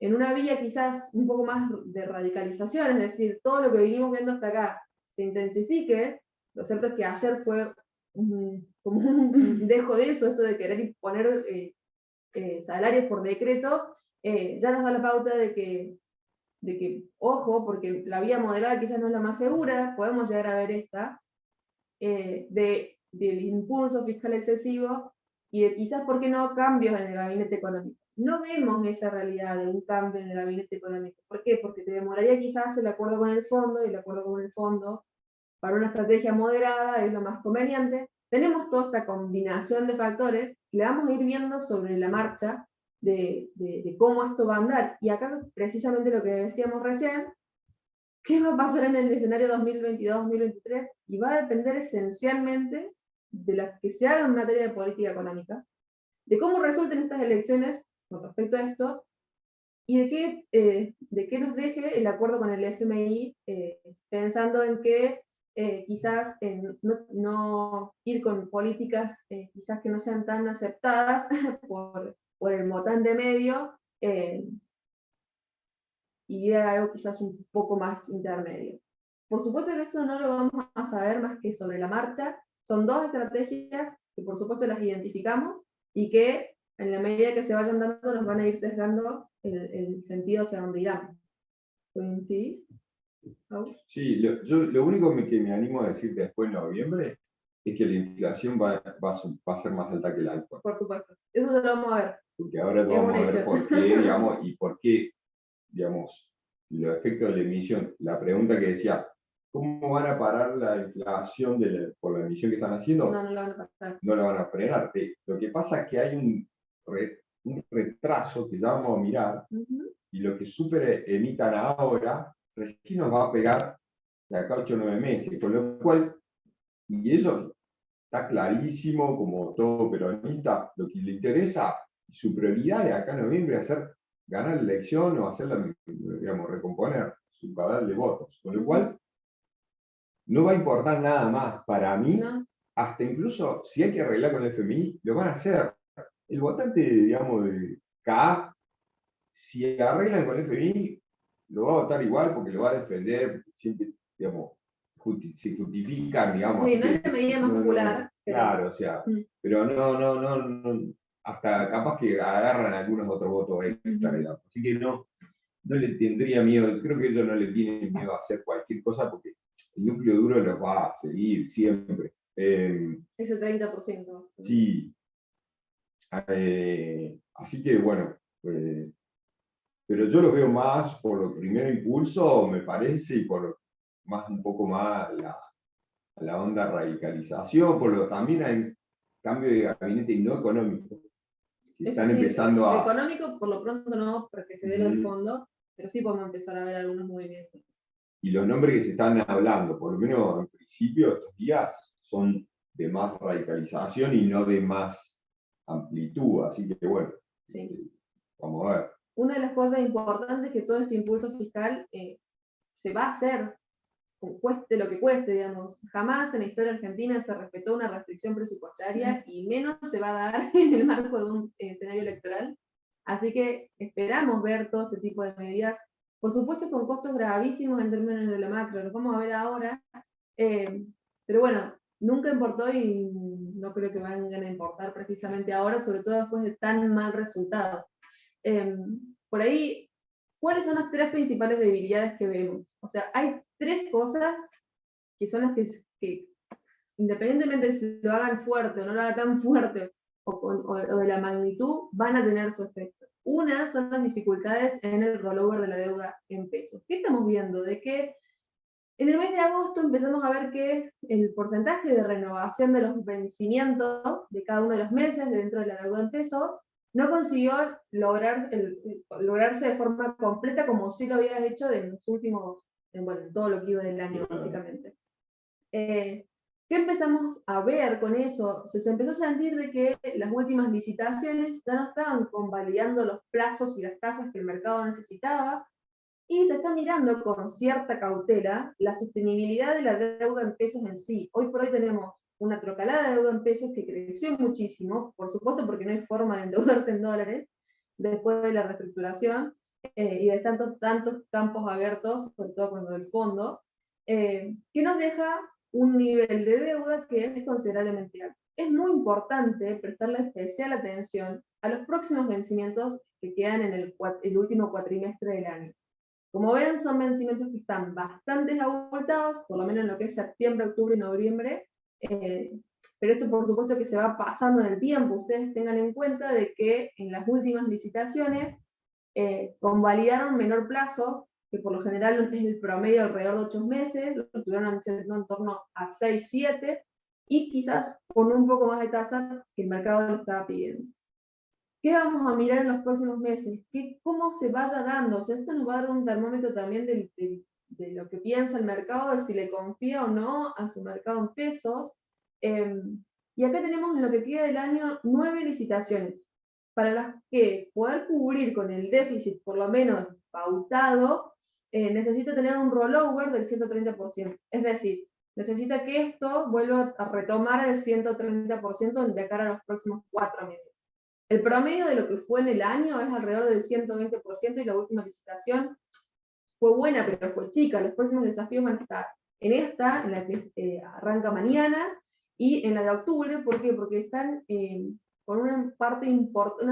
en una vía quizás un poco más de radicalización, es decir, todo lo que venimos viendo hasta acá se intensifique. Lo cierto es que ayer fue como un dejo de eso, esto de querer imponer salarios por decreto, ya nos da la pauta de que, ojo, porque la vía moderada quizás no es la más segura, podemos llegar a ver esta, del impulso fiscal excesivo y de quizás, ¿por qué no?, cambios en el gabinete económico. No vemos esa realidad de un cambio en el gabinete económico. ¿Por qué? Porque te demoraría quizás el acuerdo con el fondo, y el acuerdo con el fondo para una estrategia moderada es lo más conveniente. Tenemos toda esta combinación de factores que le vamos a ir viendo sobre la marcha de cómo esto va a andar. Y acá precisamente lo que decíamos recién, ¿qué va a pasar en el escenario 2022-2023? Y va a depender esencialmente de lo que se haga en materia de política económica, de cómo resulten estas elecciones con respecto a esto, y de qué nos deje el acuerdo con el FMI, pensando en que quizás no ir con políticas quizás que no sean tan aceptadas por el votante medio, y era algo quizás un poco más intermedio. Por supuesto que esto no lo vamos a saber más que sobre la marcha. Son dos estrategias que por supuesto las identificamos y que en la medida que se vayan dando nos van a ir sesgando el sentido hacia donde irán. ¿Coincidís? Sí, yo lo único que me animo a decir después de noviembre es que la inflación va a ser más alta que el alcohol. Por supuesto. Eso lo vamos a ver. Porque ahora vamos a ver por qué, digamos, y por qué, digamos, los efectos de la emisión. La pregunta que decía, ¿cómo van a parar la inflación por la emisión que están haciendo? No la van a parar. No la van a frenar. Lo que pasa es que hay un retraso que ya vamos a mirar, y lo que super emitan ahora recién nos va a pegar de acá a 8 o 9 meses, con lo cual, y eso está clarísimo, como todo peronista, lo que le interesa, su prioridad de acá en noviembre es ganar la elección o hacerla, digamos, recomponer su caudal de votos, con lo cual no va a importar nada más para mí, hasta incluso si hay que arreglar con el FMI, lo van a hacer. El votante, digamos, de K, si arreglan con el FMI, lo va a votar igual porque lo va a defender, siempre, digamos, se justifican, digamos. Sí, no es la medida más popular. Claro, o sea, pero no, hasta capaz que agarran algunos otros votos extra, digamos. Así que no le tendría miedo, creo que ellos no le tienen miedo a hacer cualquier cosa porque el núcleo duro los va a seguir siempre. Ese 30%. Sí. Así que bueno, pero yo lo veo más por el primer impulso, me parece, y por más un poco más la onda radicalización, por lo también hay cambio de gabinete y no económico, que Eso están sí, empezando a... económico por lo pronto no, porque se dé el fondo, pero sí podemos empezar a ver algunos movimientos. Y los nombres que se están hablando, por lo menos en principio estos días, son de más radicalización y no de más amplitud, así que bueno, Sí. vamos a ver. Una de las cosas importantes es que todo este impulso fiscal se va a hacer, cueste lo que cueste, digamos. Jamás en la historia argentina se respetó una restricción presupuestaria y menos se va a dar en el marco de un escenario electoral. Así que esperamos ver todo este tipo de medidas, por supuesto con costos gravísimos en términos de la macro, lo vamos a ver ahora, pero bueno, nunca importó y no creo que vayan a importar precisamente ahora, sobre todo después de tan mal resultado. Por ahí, ¿cuáles son las tres principales debilidades que vemos? O sea, hay tres cosas que son las que independientemente de si lo hagan fuerte o no lo hagan tan fuerte, o de la magnitud, van a tener su efecto. Una son las dificultades en el rollover de la deuda en pesos. ¿Qué estamos viendo? De que en el mes de agosto empezamos a ver que el porcentaje de renovación de los vencimientos de cada uno de los meses dentro de la deuda en pesos no consiguió lograrse de forma completa como sí lo había hecho en los últimos, bueno, en todo lo que iba del año, básicamente. ¿Qué empezamos a ver con eso? Se empezó a sentir de que las últimas licitaciones ya no estaban convalidando los plazos y las tasas que el mercado necesitaba, y se está mirando con cierta cautela la sostenibilidad de la deuda en pesos en sí. Hoy por hoy tenemos una trocalada de deuda en pesos que creció muchísimo, por supuesto porque no hay forma de endeudarse en dólares después de la reestructuración y de tantos campos abiertos, sobre todo con el fondo, que nos deja un nivel de deuda que es considerablemente alto. Es muy importante prestarle especial atención a los próximos vencimientos que quedan en el último cuatrimestre del año. Como ven, son vencimientos que están bastante abultados, por lo menos en lo que es septiembre, octubre y noviembre, pero esto por supuesto que se va pasando en el tiempo. Ustedes tengan en cuenta de que en las últimas licitaciones convalidaron menor plazo, que por lo general es el promedio alrededor de 8 meses, lo estuvieron haciendo en torno a 6, 7, y quizás con un poco más de tasa que el mercado lo estaba pidiendo. ¿Qué vamos a mirar en los próximos meses? ¿Cómo se vaya dando? O sea, esto nos va a dar un termómetro también de lo que piensa el mercado, de si le confía o no a su mercado en pesos. Y acá tenemos en lo que queda del año 9 licitaciones, para las que poder cubrir con el déficit, por lo menos pautado, necesita tener un rollover del 130%. Es decir, necesita que esto vuelva a retomar el 130% de cara a los próximos 4 meses. El promedio de lo que fue en el año es alrededor del 120% y la última licitación fue buena, pero fue chica. Los próximos desafíos van a estar en esta, en la que arranca mañana, y en la de octubre. ¿Por qué? Porque están con una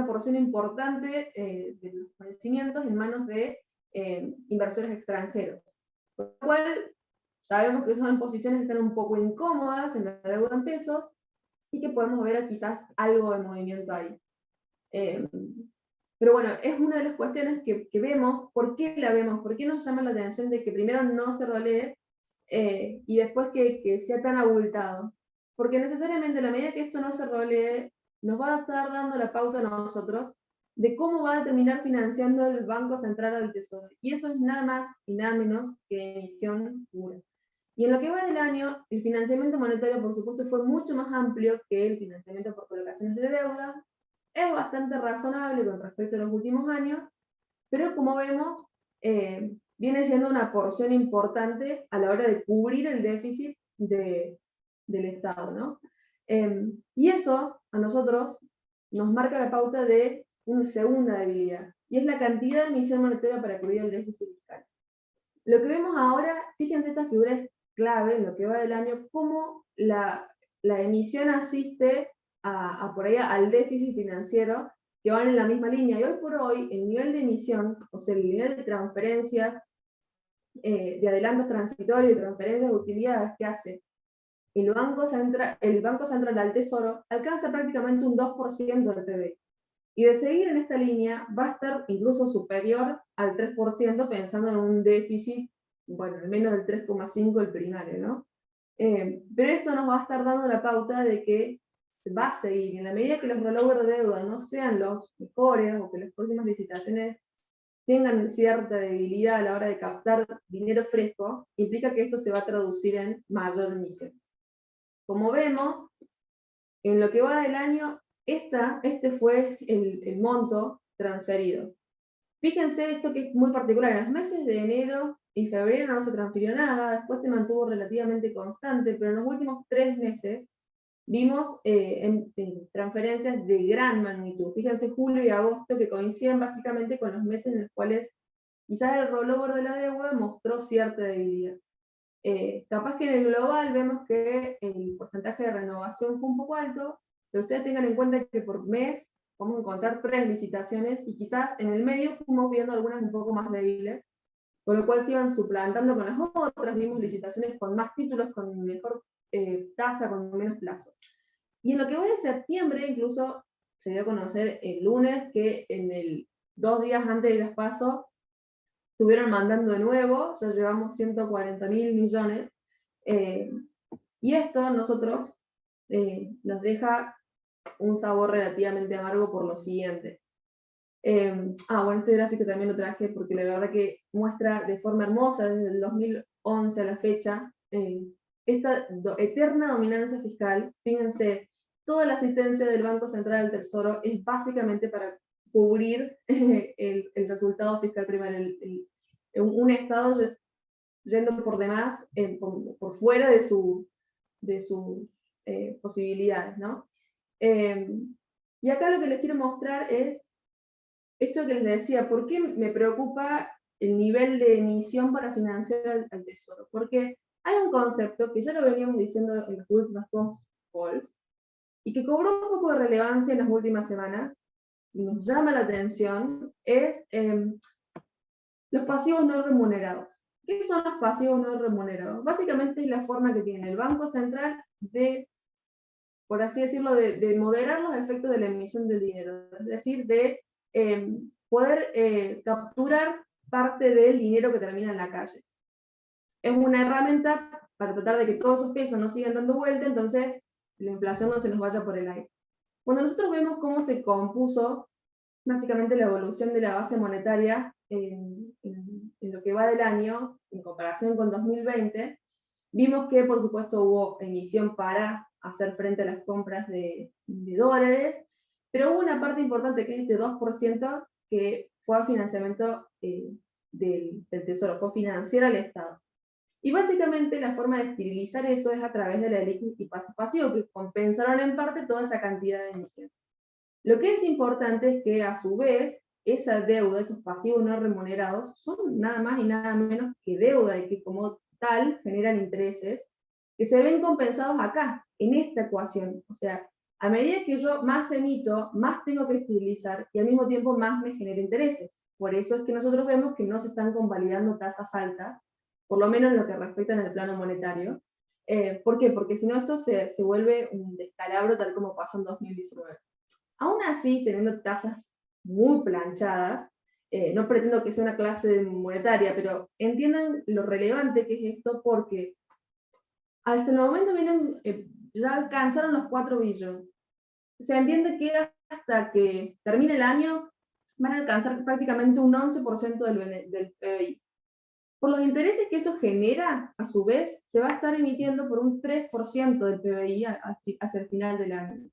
porción importante de los vencimientos en manos de inversores extranjeros. Por lo cual, sabemos que son posiciones que están un poco incómodas en la deuda en pesos y que podemos ver quizás algo de movimiento ahí. Pero bueno, es una de las cuestiones que vemos. ¿Por qué la vemos? ¿Por qué nos llama la atención de que primero no se rolee y después que sea tan abultado? Porque necesariamente a la medida que esto no se rolee, nos va a estar dando la pauta a nosotros de cómo va a terminar financiando el Banco Central al Tesoro. Y eso es nada más y nada menos que emisión pura. Y en lo que va del año, el financiamiento monetario, por supuesto, fue mucho más amplio que el financiamiento por colocaciones de deuda. Es bastante razonable con respecto a los últimos años, pero como vemos, viene siendo una porción importante a la hora de cubrir el déficit del Estado, ¿no? Y eso a nosotros nos marca la pauta de una segunda debilidad, y es la cantidad de emisión monetaria para cubrir el déficit fiscal. Lo que vemos ahora, fíjense, esta figura es clave en lo que va del año, cómo la emisión asiste por ahí al déficit financiero, que van en la misma línea. Y hoy por hoy, el nivel de emisión, o sea, el nivel de transferencias, de adelantos transitorios y transferencias de utilidades que hace el Banco Central al Tesoro, alcanza prácticamente un 2% del PBI. Y de seguir en esta línea, va a estar incluso superior al 3%, pensando en un déficit, bueno, al menos del 3,5% el primario, ¿no? Pero esto nos va a estar dando la pauta de que va a seguir, y en la medida que los rollovers de deuda no sean los mejores, o que las próximas licitaciones tengan cierta debilidad a la hora de captar dinero fresco, implica que esto se va a traducir en mayor emisión. Como vemos, en lo que va del año, este fue el monto transferido. Fíjense esto que es muy particular, en los meses de enero y febrero no se transfirió nada, después se mantuvo relativamente constante, pero en los últimos 3 meses vimos en transferencias de gran magnitud. Fíjense julio y agosto, que coinciden básicamente con los meses en los cuales quizás el rollover de la deuda mostró cierta debilidad. Capaz que en el global vemos que el porcentaje de renovación fue un poco alto, pero ustedes tengan en cuenta que por mes vamos a encontrar 3 licitaciones, y quizás en el medio fuimos viendo algunas un poco más débiles, con lo cual se iban suplantando con las otras, vimos licitaciones con más títulos, con mejor tasa, con menos plazo. Y en lo que va de septiembre, incluso se dio a conocer el lunes que en el 2 días antes de las PASO estuvieron mandando de nuevo, ya llevamos 140.000 millones, y esto a nosotros nos deja un sabor relativamente amargo por lo siguiente. Bueno, este gráfico también lo traje porque la verdad que muestra de forma hermosa desde el 2011 a la fecha esta eterna dominancia fiscal. Fíjense, toda la asistencia del Banco Central al Tesoro es básicamente para cubrir el resultado fiscal primario, un Estado yendo por demás, por fuera de sus posibilidades, ¿no? Y acá lo que les quiero mostrar es esto que les decía, ¿por qué me preocupa el nivel de emisión para financiar al Tesoro? Porque hay un concepto que ya lo veníamos diciendo en los últimos dos calls, y que cobró un poco de relevancia en las últimas semanas, y nos llama la atención, es los pasivos no remunerados. ¿Qué son los pasivos no remunerados? Básicamente es la forma que tiene el Banco Central de, por así decirlo, de moderar los efectos de la emisión del dinero, es decir, de poder capturar parte del dinero que termina en la calle. Es una herramienta para tratar de que todos esos pesos no sigan dando vuelta, entonces la inflación no se nos vaya por el aire. Cuando nosotros vemos cómo se compuso básicamente la evolución de la base monetaria en lo que va del año, en comparación con 2020, vimos que por supuesto hubo emisión para hacer frente a las compras de dólares, pero hubo una parte importante que es este 2% que fue a financiamiento del Tesoro, fue financiar al Estado. Y básicamente la forma de esterilizar eso es a través de la LELIQ y paso pasivo, que compensaron en parte toda esa cantidad de emisión. Lo que es importante es que a su vez esa deuda, esos pasivos no remunerados, son nada más y nada menos que deuda, y que como tal generan intereses que se ven compensados acá, en esta ecuación. O sea, a medida que yo más emito, más tengo que esterilizar, y al mismo tiempo más me genera intereses. Por eso es que nosotros vemos que no se están convalidando tasas altas, por lo menos en lo que respecta en el plano monetario. ¿Por qué? Porque si no esto se vuelve un descalabro tal como pasó en 2019. Aún así, teniendo tasas muy planchadas, no pretendo que sea una clase monetaria, pero entiendan lo relevante que es esto, porque hasta el momento ya alcanzaron los 4 billones. Se entiende que hasta que termine el año van a alcanzar prácticamente un 11% del PBI. Por los intereses que eso genera, a su vez, se va a estar emitiendo por un 3% del PBI hacia el final del año.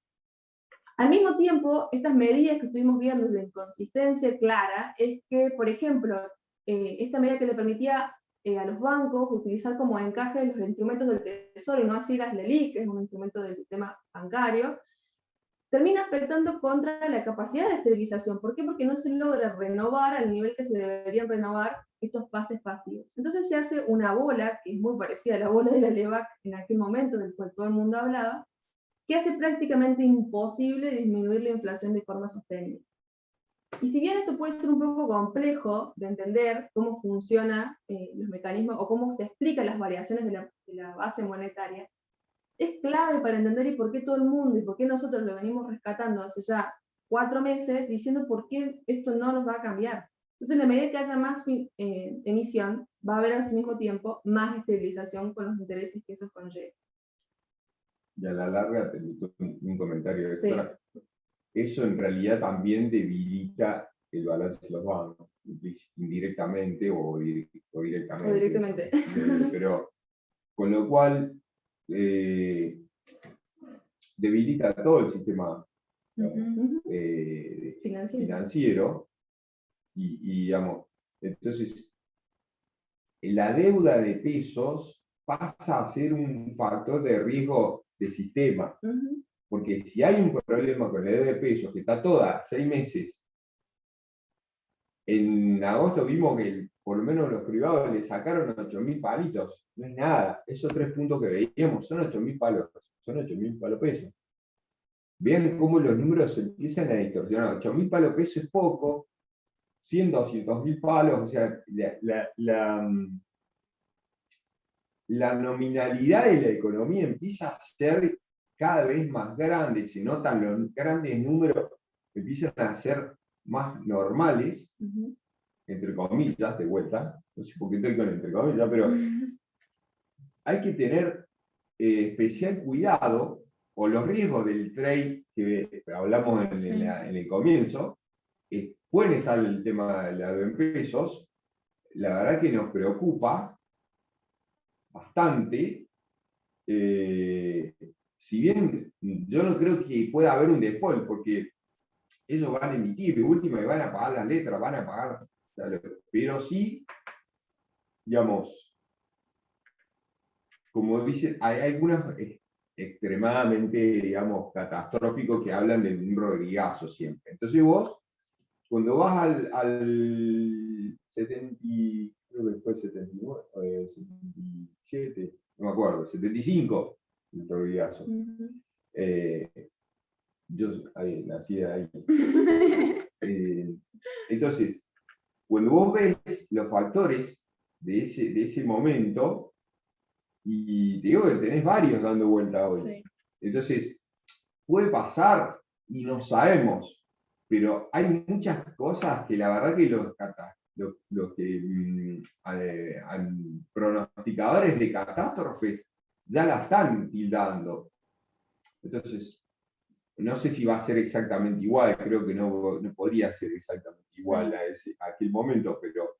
Al mismo tiempo, estas medidas que estuvimos viendo de inconsistencia clara es que, por ejemplo, esta medida que le permitía a los bancos utilizar como encaje los instrumentos del Tesoro y no así las LELIQ, que es un instrumento del sistema bancario, termina afectando contra la capacidad de esterilización. ¿Por qué? Porque no se logra renovar al nivel que se deberían renovar estos pases pasivos. Entonces se hace una bola, que es muy parecida a la bola de la LEVAC en aquel momento, del cual todo el mundo hablaba, que hace prácticamente imposible disminuir la inflación de forma sostenible. Y si bien esto puede ser un poco complejo de entender cómo funcionan los mecanismos o cómo se explican las variaciones de la base monetaria, es clave para entender y por qué todo el mundo y por qué nosotros lo venimos rescatando hace ya 4 meses diciendo por qué esto no nos va a cambiar. Entonces, en la medida que haya más emisión, va a haber al mismo tiempo más estabilización con los intereses que eso conlleva. Y a la larga, te meto un comentario extra. Sí. Eso en realidad también debilita el balance de los bancos, indirectamente o directamente. O directamente. Pero, con lo cual, debilita todo el sistema financiero y, digamos, entonces, la deuda de pesos pasa a ser un factor de riesgo de sistema. Porque si hay un problema con la deuda de pesos, que está toda 6 meses, en agosto vimos que por lo menos los privados le sacaron 8.000 palitos, no es nada, esos 3 puntos que veíamos son 8.000 palos, son 8.000 palos pesos. Vean cómo los números empiezan a distorsionar, 8.000 palos pesos es poco, 100, 200.000 palos, o sea, la nominalidad de la economía empieza a ser cada vez más grande, se notan los grandes números, empiezan a ser más normales, entre comillas, de vuelta, no sé por qué estoy con entre comillas, pero hay que tener especial cuidado, o los riesgos del trade que hablamos en el comienzo, pueden estar el tema de la deuda en pesos, la verdad que nos preocupa bastante. Si bien yo no creo que pueda haber un default, porque ellos van a emitir de última y van a pagar las letras, van a pagar, pero sí, digamos, como dicen, hay algunos extremadamente, digamos, catastróficos que hablan del un rodrigazo siempre. Entonces vos, cuando vas al 70, creo que fue 79, 77, no me acuerdo, 75, el rodrigazo. Yo nací ahí. Entonces, cuando vos ves los factores de ese momento, y te digo que tenés varios dando vuelta hoy. Sí. Entonces, puede pasar y no sabemos, pero hay muchas cosas que la verdad que los pronosticadores de catástrofes ya la están tildando. Entonces, no sé si va a ser exactamente igual, creo que no podría ser exactamente igual a aquel momento, pero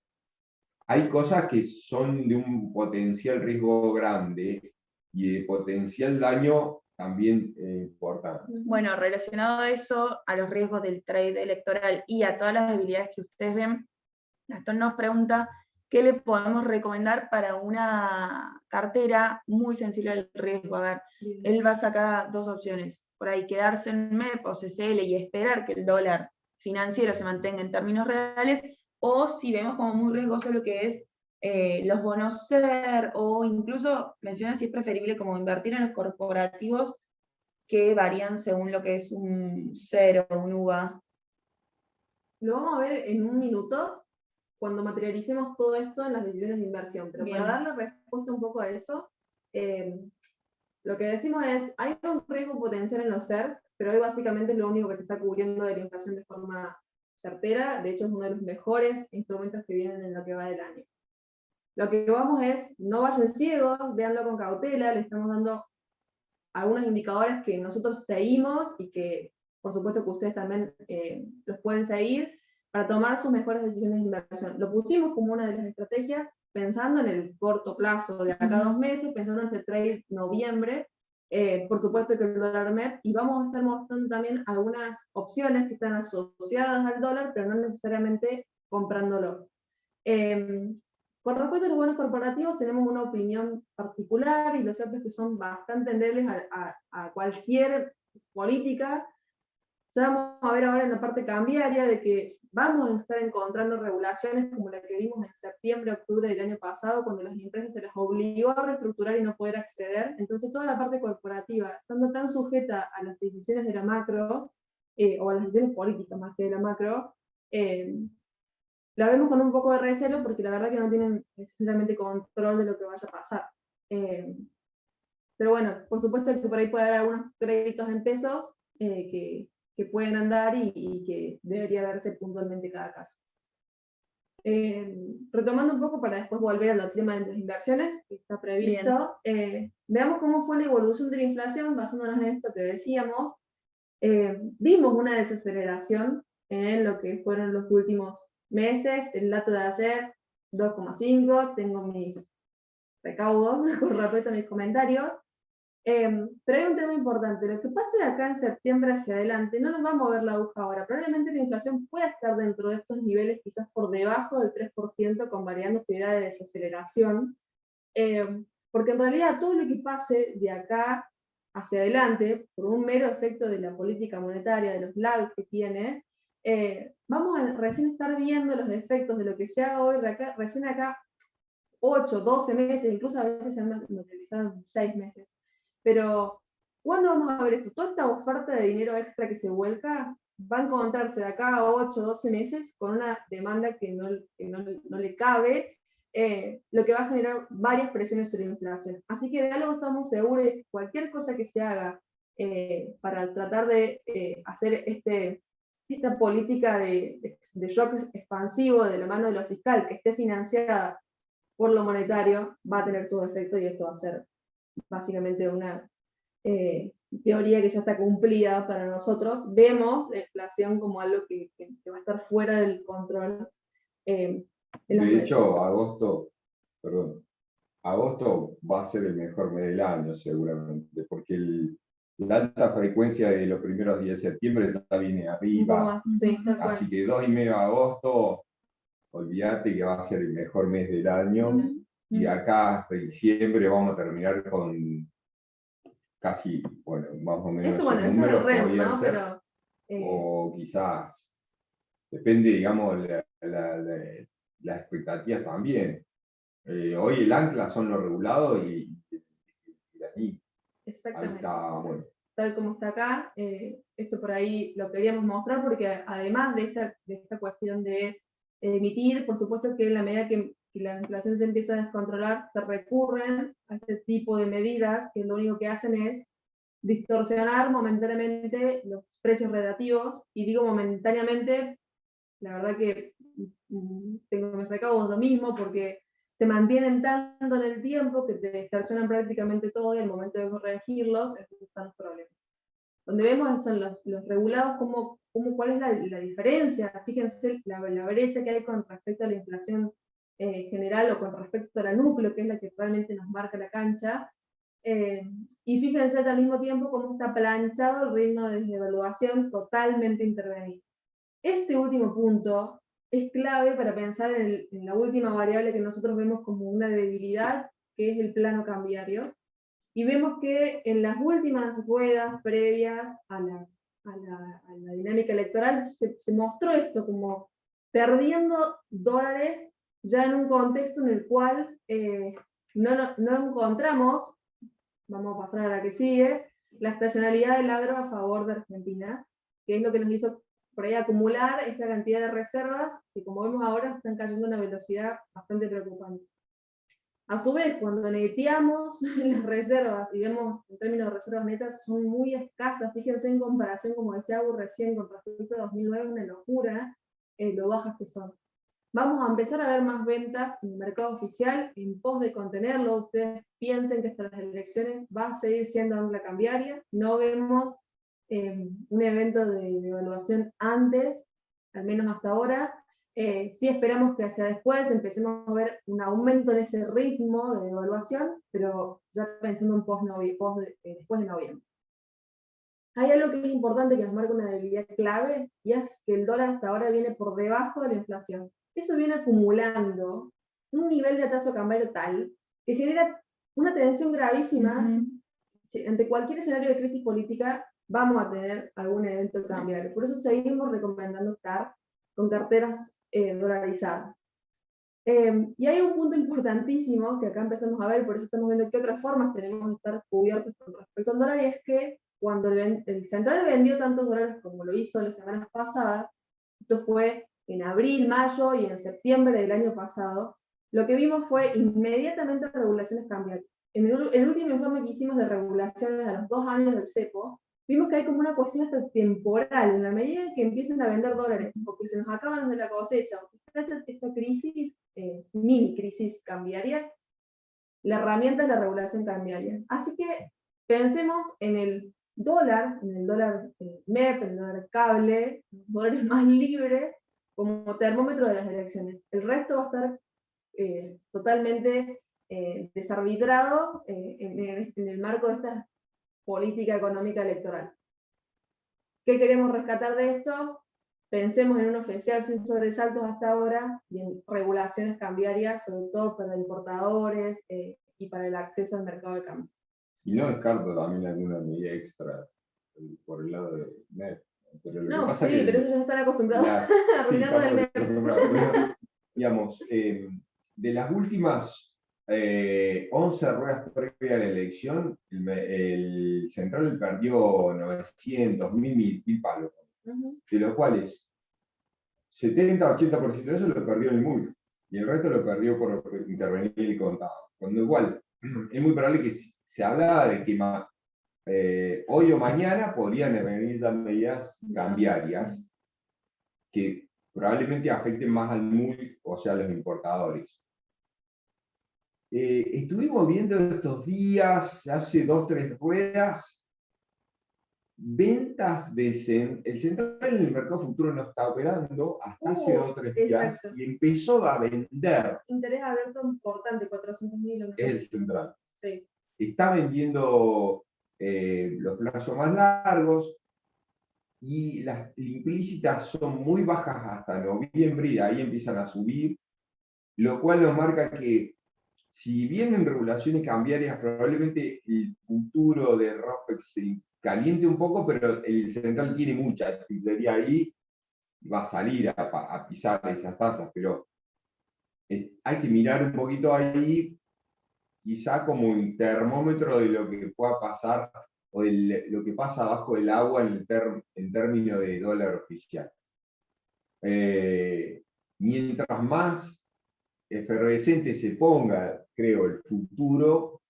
hay cosas que son de un potencial riesgo grande y de potencial daño también importante. Bueno, relacionado a eso, a los riesgos del trade electoral y a todas las debilidades que ustedes ven, Gastón nos pregunta qué le podemos recomendar para una cartera muy sensible al riesgo. A ver, él va a sacar 2 opciones. Por ahí quedarse en MEP o CCL y esperar que el dólar financiero se mantenga en términos reales, o si vemos como muy riesgoso lo que es los bonos SER, o incluso menciona si es preferible como invertir en los corporativos que varían según lo que es un SER o un UVA. Lo vamos a ver en un minuto, cuando materialicemos todo esto en las decisiones de inversión. Pero para darle respuesta un poco a eso, lo que decimos es, hay un riesgo potencial en los SERs, pero hoy básicamente es lo único que te está cubriendo de la inflación de forma certera. De hecho, es uno de los mejores instrumentos que vienen en lo que va del año. Lo que vamos es, no vayan ciegos, véanlo con cautela, le estamos dando algunos indicadores que nosotros seguimos y que, por supuesto, que ustedes también los pueden seguir para tomar sus mejores decisiones de inversión. Lo pusimos como una de las estrategias pensando en el corto plazo de acá a 2 meses, pensando en este trade noviembre, por supuesto que el dólar MEP, y vamos a estar mostrando también algunas opciones que están asociadas al dólar, pero no necesariamente comprándolo. Con respecto a los bonos corporativos, tenemos una opinión particular, y lo cierto es que son bastante endebles a cualquier política. Ya vamos a ver ahora en la parte cambiaria de que vamos a estar encontrando regulaciones como la que vimos en septiembre, octubre del año pasado, cuando las empresas se las obligó a reestructurar y no poder acceder. Entonces toda la parte corporativa, estando tan sujeta a las decisiones de la macro, o a las decisiones políticas más que de la macro, la vemos con un poco de recelo, porque la verdad que no tienen necesariamente control de lo que vaya a pasar. Pero bueno, por supuesto que por ahí puede haber algunos créditos en pesos que que pueden andar y que debería verse puntualmente cada caso. Retomando un poco para después volver al tema de las inversiones, que está previsto, veamos cómo fue la evolución de la inflación, basándonos en esto que decíamos. Vimos una desaceleración en lo que fueron los últimos meses, el dato de ayer, 2,5, tengo mis recaudos con respecto a mis comentarios. Pero hay un tema importante, lo que pase de acá en septiembre hacia adelante no nos va a mover la aguja ahora, probablemente la inflación pueda estar dentro de estos niveles, quizás por debajo del 3%, con variando actividad de desaceleración, porque en realidad todo lo que pase de acá hacia adelante, por un mero efecto de la política monetaria, de los lags que tiene, vamos a recién estar viendo los efectos de lo que se haga hoy, recién acá 8, 12 meses, incluso a veces se han materializado en 6 meses. Pero, ¿cuándo vamos a ver esto? Toda esta oferta de dinero extra que se vuelca va a encontrarse de acá a 8, 12 meses con una demanda que no le cabe, lo que va a generar varias presiones sobre la inflación. Así que de algo estamos seguros, de cualquier cosa que se haga para tratar de hacer esta política de shock expansivo de la mano de lo fiscal, que esté financiada por lo monetario, va a tener todo efecto y esto va a ser básicamente una teoría que ya está cumplida para nosotros. Vemos la inflación como algo que va a estar fuera del control. De hecho, agosto va a ser el mejor mes del año seguramente, porque la alta frecuencia de los primeros días de septiembre ya viene arriba, sí, así que 2,5 de agosto, olvídate que va a ser el mejor mes del año, y de acá hasta diciembre vamos a terminar con casi, bueno, más o menos esto, esos números podrían ¿no? ser, Pero, o quizás, depende, digamos, las expectativas también. Hoy el ancla son los regulados y ahí está, bueno. Tal como está acá, esto por ahí lo queríamos mostrar porque además de esta cuestión de emitir, por supuesto que en la medida que la inflación se empieza a descontrolar, se recurren a este tipo de medidas que lo único que hacen es distorsionar momentáneamente los precios relativos, y digo momentáneamente, la verdad que tengo mis recaudos lo mismo, porque se mantienen tanto en el tiempo que te distorsionan prácticamente todo y al momento de corregirlos, están los problemas. Donde vemos son los regulados, cuál es la diferencia. Fíjense la brecha que hay con respecto a la inflación general o con respecto a la núcleo, que es la que realmente nos marca la cancha. Y fíjense al mismo tiempo cómo está planchado el ritmo de devaluación totalmente intervenido. Este último punto es clave para pensar en la última variable que nosotros vemos como una debilidad, que es el plano cambiario. Y vemos que en las últimas ruedas previas a la dinámica electoral se mostró esto como perdiendo dólares ya en un contexto en el cual no encontramos, vamos a pasar a la que sigue, la estacionalidad del agro a favor de Argentina, que es lo que nos hizo por ahí acumular esta cantidad de reservas que, como vemos ahora, se están cayendo a una velocidad bastante preocupante. A su vez, cuando neteamos las reservas y vemos en términos de reservas netas, son muy escasas. Fíjense en comparación, como decía Agus recién, con respecto a 2009, una locura lo bajas que son. Vamos a empezar a ver más ventas en el mercado oficial en pos de contenerlo. Ustedes piensen que hasta las elecciones va a seguir siendo ancla cambiaria. No vemos un evento de devaluación antes, al menos hasta ahora. Sí esperamos que hacia después empecemos a ver un aumento en ese ritmo de devaluación, pero ya pensando en después de noviembre. Hay algo que es importante que nos marca una debilidad clave, y es que el dólar hasta ahora viene por debajo de la inflación. Eso viene acumulando un nivel de tasa cambiario tal que genera una tensión gravísima. Ante cualquier escenario de crisis política vamos a tener algún evento cambiario. Por eso seguimos recomendando estar con carteras dolarizadas. Y hay un punto importantísimo que acá empezamos a ver, por eso estamos viendo qué otras formas tenemos de estar cubiertos con respecto al dólar, y es que cuando el central vendió tantos dólares como lo hizo las semanas pasadas, esto fue en abril, mayo y en septiembre del año pasado, lo que vimos fue inmediatamente regulaciones cambiarias. En el último informe que hicimos de regulaciones a los 2 años del cepo, vimos que hay como una cuestión hasta temporal, en la medida en que empiezan a vender dólares, porque se nos acaban los de la cosecha, esta crisis, mini crisis cambiaria, la herramienta es la regulación cambiaria. Así que pensemos en el dólar MEP, en el dólar cable, los dólares más libres, como termómetro de las elecciones. El resto va a estar totalmente desarbitrado en el marco de esta política económica electoral. ¿Qué queremos rescatar de esto? Pensemos en un oficial sin sobresaltos hasta ahora y en regulaciones cambiarias, sobre todo para importadores y para el acceso al mercado de cambio. Y no descarto también alguna medida extra por el lado de MEP. Pero lo que No, pasa sí, que pero eso ya están acostumbrados a sí, arruinarnos el estamos acostumbrados, pero, digamos, de las últimas 11 ruedas previas a la elección, el Central perdió 900, 1000 palos, de los cuales 70-80% de eso lo perdió en el MUL, y el resto lo perdió por intervenir el contado. Con lo cual, es muy probable que se hablaba de que hoy o mañana podrían venir esas medidas cambiarias que probablemente afecten más al MUL, o sea, a los importadores. Estuvimos viendo estos días, hace 2-3 ruedas, ventas de el Central en el mercado futuro no está operando hasta hace 2-3 días, exacto. y empezó a vender. Interés abierto importante, 400.000. Es el Central. Sí. Está vendiendo los plazos más largos, y las implícitas son muy bajas hasta noviembre, y de ahí empiezan a subir, lo cual nos marca que si vienen regulaciones cambiarias, probablemente el futuro de ROFEX se caliente un poco, pero el Central tiene mucha artillería ahí, va a salir a pisar esas tasas, pero hay que mirar un poquito ahí, quizá como un termómetro de lo que pueda pasar, o de lo que pasa bajo el agua en términos de dólar oficial. Mientras más efervescente se ponga, creo, el futuro,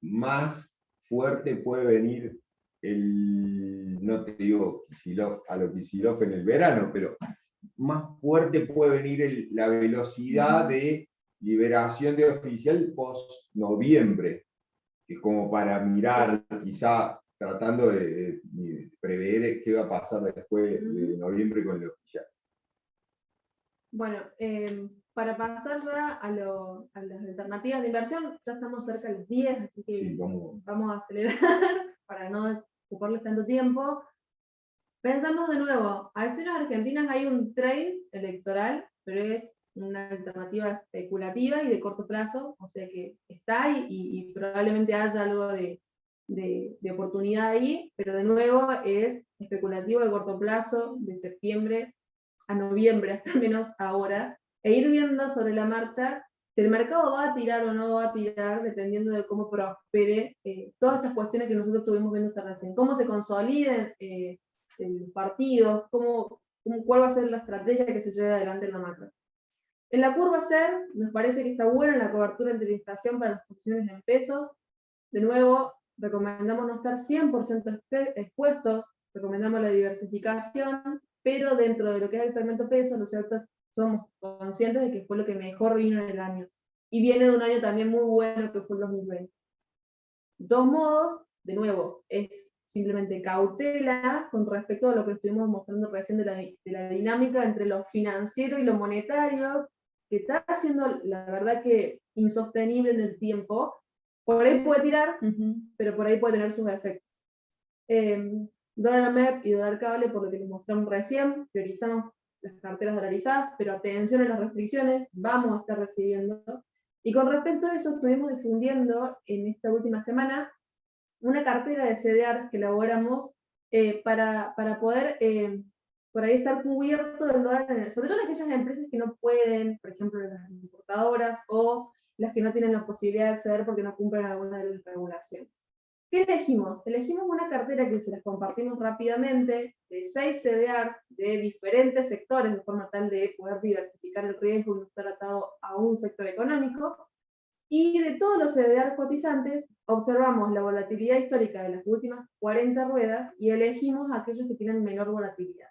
más fuerte puede venir no te digo Kicillof, a lo Kicillof en el verano, pero más fuerte puede venir la velocidad de liberación de oficial post-noviembre, que es como para mirar, quizá tratando de prever qué va a pasar después de noviembre con el oficial. Bueno, para pasar ya a las alternativas de inversión, ya estamos cerca de las 10, así que Sí, vamos a acelerar para no ocuparles tanto tiempo. Pensamos de nuevo, acciones argentinas hay un trade electoral, pero es una alternativa especulativa y de corto plazo, o sea que está ahí y probablemente haya algo de oportunidad ahí, pero de nuevo es especulativo de corto plazo, de septiembre a noviembre, hasta menos ahora, e ir viendo sobre la marcha si el mercado va a tirar o no va a tirar, dependiendo de cómo prospere todas estas cuestiones que nosotros estuvimos viendo esta recién, cómo se consoliden los partidos, cuál va a ser la estrategia que se lleve adelante en la macro. En la curva SER, nos parece que está buena la cobertura entre la inflación para las posiciones en pesos. De nuevo, recomendamos no estar 100% expuestos, recomendamos la diversificación, pero dentro de lo que es el segmento peso, ¿no es cierto? Somos conscientes de que fue lo que mejor vino en el año. Y viene de un año también muy bueno que fue el 2020. Dos modos, de nuevo, es simplemente cautela con respecto a lo que estuvimos mostrando recién de la dinámica entre lo financiero y lo monetario, que está siendo, la verdad, que insostenible en el tiempo. Por ahí puede tirar, pero por ahí puede tener sus efectos. Dólar MEP y dólar cable, por lo que les mostramos recién, priorizamos las carteras dolarizadas, pero atención a las restricciones, vamos a estar recibiendo. Y con respecto a eso, estuvimos difundiendo en esta última semana una cartera de CDRs que elaboramos para poder por ahí estar cubierto del dólar, sobre todo en aquellas empresas que no pueden, por ejemplo, las importadoras o las que no tienen la posibilidad de acceder porque no cumplen alguna de las regulaciones. ¿Qué elegimos? Elegimos una cartera que se las compartimos rápidamente, de 6 CDRs de diferentes sectores, de forma tal de poder diversificar el riesgo y no estar atado a un sector económico. Y de todos los CDR cotizantes, observamos la volatilidad histórica de las últimas 40 ruedas y elegimos aquellos que tienen menor volatilidad.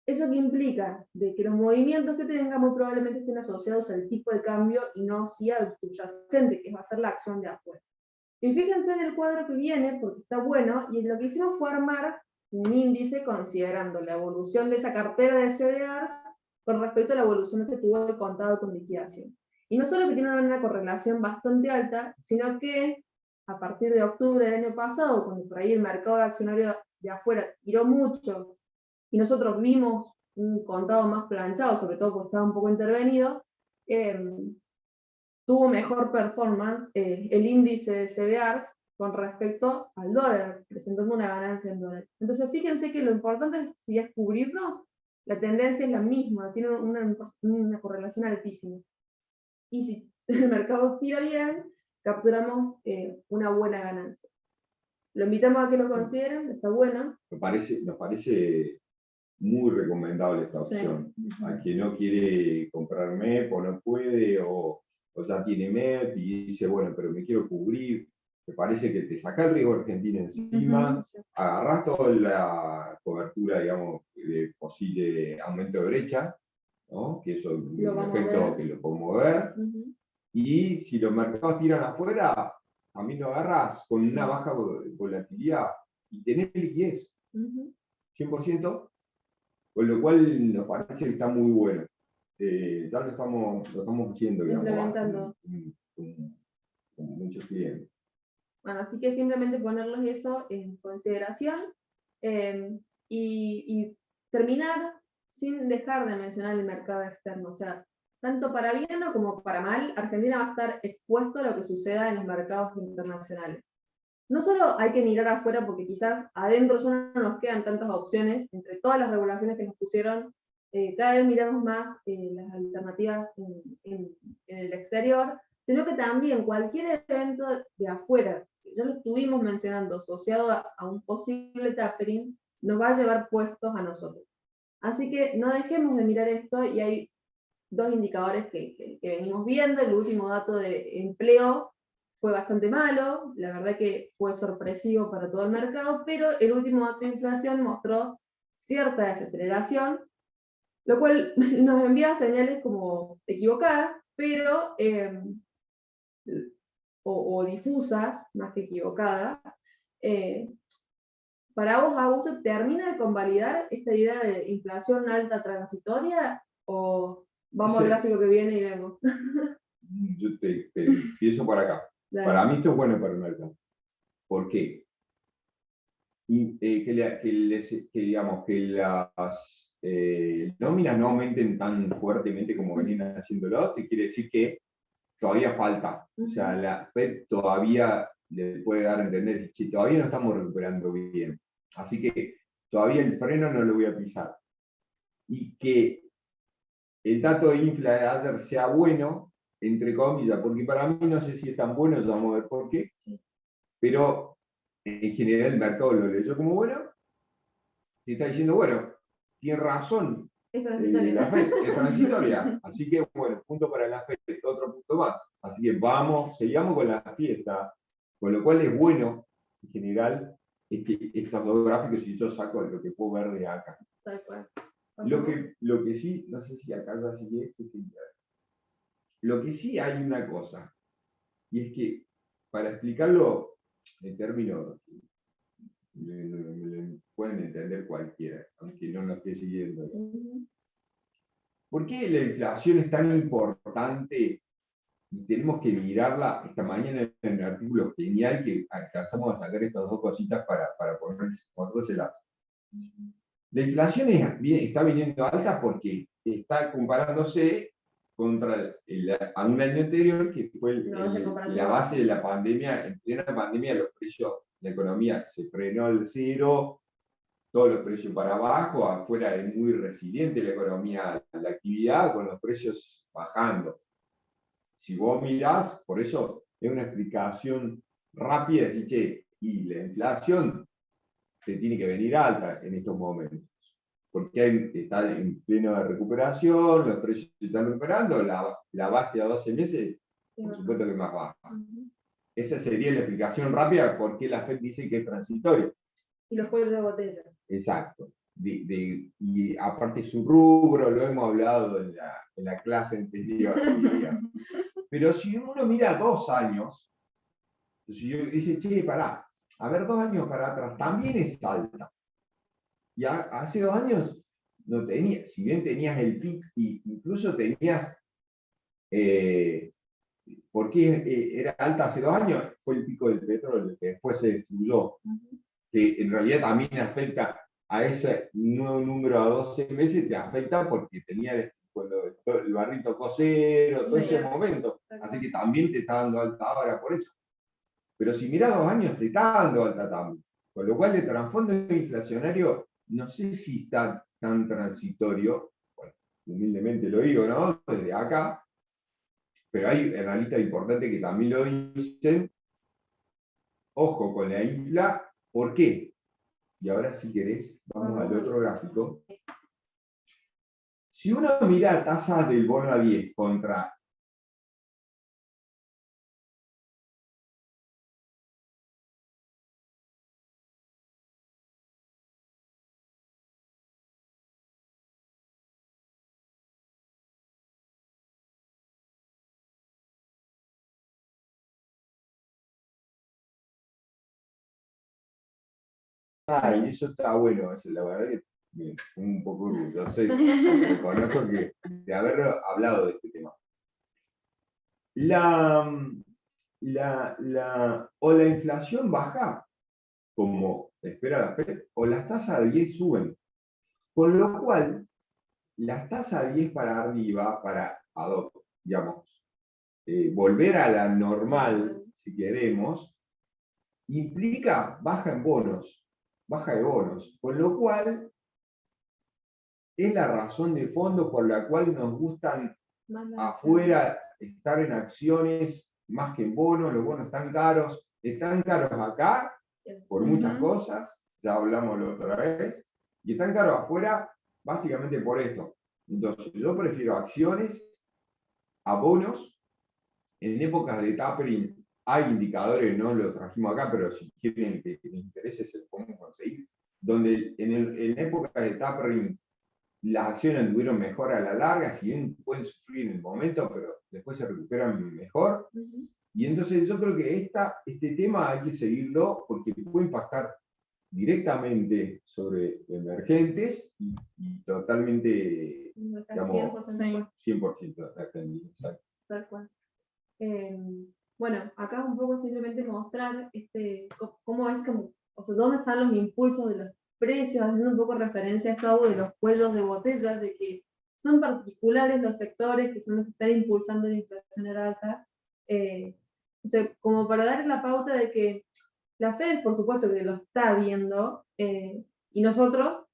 ¿Eso que implica? De que los movimientos que tengan muy probablemente estén asociados al tipo de cambio y no sí al subyacente, que va a ser la acción de afuera. Y fíjense en el cuadro que viene, porque está bueno, y lo que hicimos fue armar un índice considerando la evolución de esa cartera de CDRs con respecto a la evolución que tuvo el contado con liquidación. Y no solo que tiene una correlación bastante alta, sino que a partir de octubre del año pasado, cuando por ahí el mercado de accionario de afuera tiró mucho, y nosotros vimos un contado más planchado, sobre todo porque estaba un poco intervenido, tuvo mejor performance el índice de CDRs con respecto al dólar, presentando una ganancia en dólares. Entonces fíjense que lo importante, si es cubrirnos, la tendencia es la misma, tiene una correlación altísima. Y si el mercado tira bien, capturamos una buena ganancia. Lo invitamos a que lo consideren, está bueno. Nos parece muy recomendable esta opción. Sí. A quien no quiere comprar MEP o no puede, o ya tiene MEP y dice, bueno, pero me quiero cubrir, me parece que te saca el riesgo Argentina encima, agarrás toda la cobertura, digamos, de posible aumento de brecha, ¿no? Que eso es un efecto que lo podemos ver, y si los mercados tiran afuera, a mí lo agarras con una baja volatilidad y tenés liquidez, 100%, con lo cual nos parece que está muy bueno. Ya lo estamos haciendo, digamos, con muchos clientes. Bueno, así que simplemente ponerles eso en consideración y terminar sin dejar de mencionar el mercado externo. O sea, tanto para bien o como para mal, Argentina va a estar expuesto a lo que suceda en los mercados internacionales. No solo hay que mirar afuera porque quizás adentro ya no nos quedan tantas opciones, entre todas las regulaciones que nos pusieron, cada vez miramos más las alternativas en el exterior, sino que también cualquier evento de afuera, que ya lo estuvimos mencionando, asociado a un posible tapering, nos va a llevar puestos a nosotros. Así que no dejemos de mirar esto y hay dos indicadores que venimos viendo. El último dato de empleo fue bastante malo, la verdad que fue sorpresivo para todo el mercado, pero el último dato de inflación mostró cierta desaceleración, lo cual nos envía señales como equivocadas, pero o difusas, más que equivocadas. Para vos, Augusto, ¿termina de convalidar esta idea de inflación alta transitoria o vamos al gráfico que viene y vemos? Yo te empiezo por acá. Dale. Para mí esto es bueno para el mercado. ¿Por qué? Digamos, que las nóminas no aumenten tan fuertemente como venían haciéndolo, te quiere decir que todavía falta. O sea, la FED todavía le puede dar a entender que todavía no estamos recuperando bien. Así que todavía el freno no lo voy a pisar. Y que el dato de infla de ayer sea bueno, entre comillas, porque para mí no sé si es tan bueno, ya vamos a ver por qué, pero en general el mercado lo leyó como bueno, y está diciendo, bueno, tiene razón, la FED es transitoria, así que bueno, punto para la FED, otro punto más, así que sigamos con la fiesta, con lo cual es bueno, en general, estos dos gráficos, si yo saco lo que puedo ver de acá. Lo que sí, no sé si acá ya sigue, lo que sí hay una cosa, y es que, para explicarlo en términos me pueden entender cualquiera, aunque no lo esté siguiendo. ¿Por qué la inflación es tan importante y tenemos que mirarla? Esta mañana en el artículo genial que alcanzamos a sacar estas dos cositas para ponérselas. La inflación está viniendo alta porque está comparándose contra a un año anterior, que fue la base de la pandemia. En plena pandemia los precios, la economía se frenó al cero, todos los precios para abajo, afuera es muy resiliente la economía, la actividad, con los precios bajando. Si vos mirás, por eso es una explicación rápida, decir, che, y la inflación se tiene que venir alta en estos momentos, porque está en plena recuperación, los precios se están recuperando, la base a 12 meses por supuesto que más baja. Esa sería la explicación rápida de por qué la FED dice que es transitorio. Y los cuellos de botella. Exacto. Y aparte su rubro, lo hemos hablado en la clase anterior. Pero si uno mira 2 años, si yo dice, che, pará, a ver, 2 años para atrás también es alta. Y hace 2 años no tenías, si bien tenías el pic, e incluso tenías, ¿por qué era alta hace 2 años? Fue el pico del petróleo, que después se destruyó, que en realidad también afecta a ese nuevo número a 12 meses, te afecta porque tenía el barril tocó cero, todo ese momento, así que también te está dando alta ahora por eso. Pero si mirás 2 años, te está dando alta también. Con lo cual el trasfondo inflacionario, no sé si está tan transitorio, bueno, humildemente lo digo, ¿no? Desde acá, pero hay analistas importantes que también lo dicen. Ojo con la infla, ¿por qué? Y ahora si querés, vamos al otro gráfico. Si uno mira tasas del bono a 10 contra y eso está bueno, la verdad que me pongo un poco orgulloso y reconozco que de haber hablado de este tema. O la inflación baja, como espera la FED, o las tasas de 10 suben. Con lo cual, las tasas de 10 para arriba, para digamos, volver a la normal, si queremos, implica baja de bonos, con lo cual es la razón de fondo por la cual nos gustan afuera estar en acciones más que en bonos. Los bonos están caros acá por muchas cosas, ya hablamos la otra vez, y están caros afuera básicamente por esto. Entonces yo prefiero acciones a bonos. En épocas de tapering hay indicadores, no lo trajimos acá, pero si quieren que les interese se lo podemos conseguir, donde en épocas de tapering las acciones anduvieron mejor a la larga, si bien pueden sufrir en el momento, pero después se recuperan mejor. Y entonces yo creo que este tema hay que seguirlo porque puede impactar directamente sobre emergentes y totalmente, digamos, 100% exacto. Tal cual. Bueno, acá un poco simplemente mostrar cómo es como, o sea, dónde están los impulsos de los precios, haciendo un poco referencia a esto de los cuellos de botella, de que son particulares los sectores que son los que están impulsando la inflación al alza. O sea, como para dar la pauta de que la Fed, por supuesto que lo está viendo, y nosotros,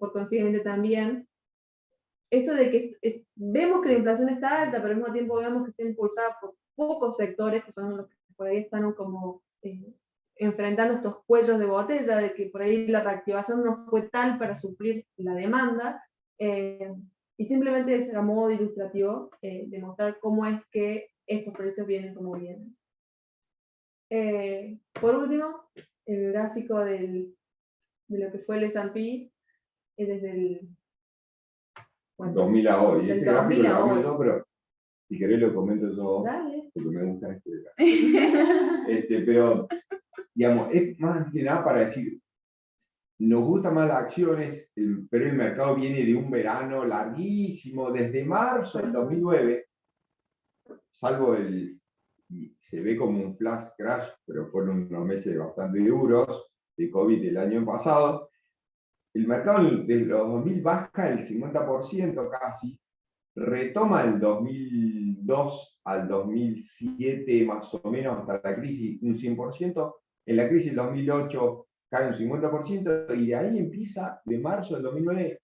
por consiguiente también, esto de que vemos que la inflación está alta, pero al mismo tiempo vemos que está impulsada por pocos sectores, que son los que por ahí están como enfrentando estos cuellos de botella, de que por ahí la reactivación no fue tal para suplir la demanda, y simplemente es a modo ilustrativo demostrar cómo es que estos precios vienen como vienen. Por último, el gráfico de lo que fue el S&P desde el 2000 a hoy. Del Este gráfico 2000 lo a hago hoy. yo, pero si querés lo comento yo, Dale. porque me gusta este pero, digamos, es más que nada para decir, nos gustan más las acciones, pero el mercado viene de un verano larguísimo, desde marzo del 2009, salvo se ve como un flash crash, pero fueron unos meses bastante duros de COVID el año pasado. El mercado desde los 2000 baja el 50% casi, retoma el 2002 al 2007 más o menos hasta la crisis un 100%, en la crisis del 2008 cae un 50% y de ahí empieza, de marzo del 2009,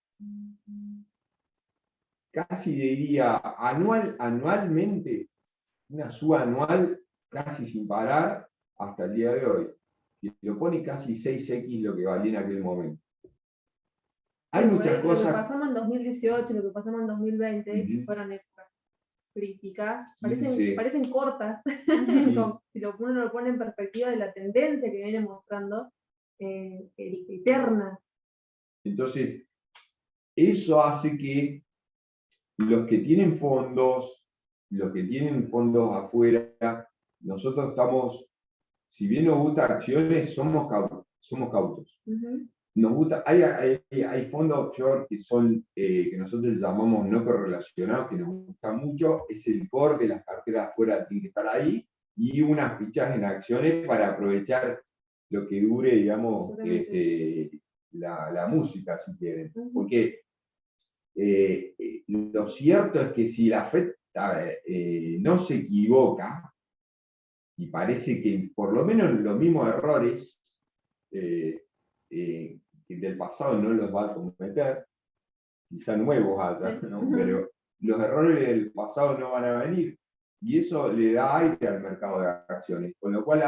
casi diría anualmente, una suba anual casi sin parar hasta el día de hoy. Y lo pone casi 6x lo que valía en aquel momento. Hay muchas cosas. Lo que pasamos en 2018, lo que pasamos en 2020, que fueron épocas críticas, Sí. parecen cortas, Sí. como si uno lo pone en perspectiva de la tendencia que viene mostrando, eterna. Entonces, eso hace que los que tienen fondos afuera, nosotros estamos, si bien nos gusta acciones, somos cautos. Ujú. Nos gusta, hay fondos offshore que son, que nosotros llamamos no correlacionados, que nos gusta mucho, es el core de las carteras afuera, tiene que estar ahí, y unas fichas en acciones para aprovechar lo que dure, digamos, la música, si quieren. Ujú. Porque lo cierto es que si la FED no se equivoca, y parece que por lo menos los mismos errores del pasado no los va a cometer, quizá nuevos haya, Sí. ¿no? Pero los errores del pasado no van a venir. Y eso le da aire al mercado de acciones, con lo cual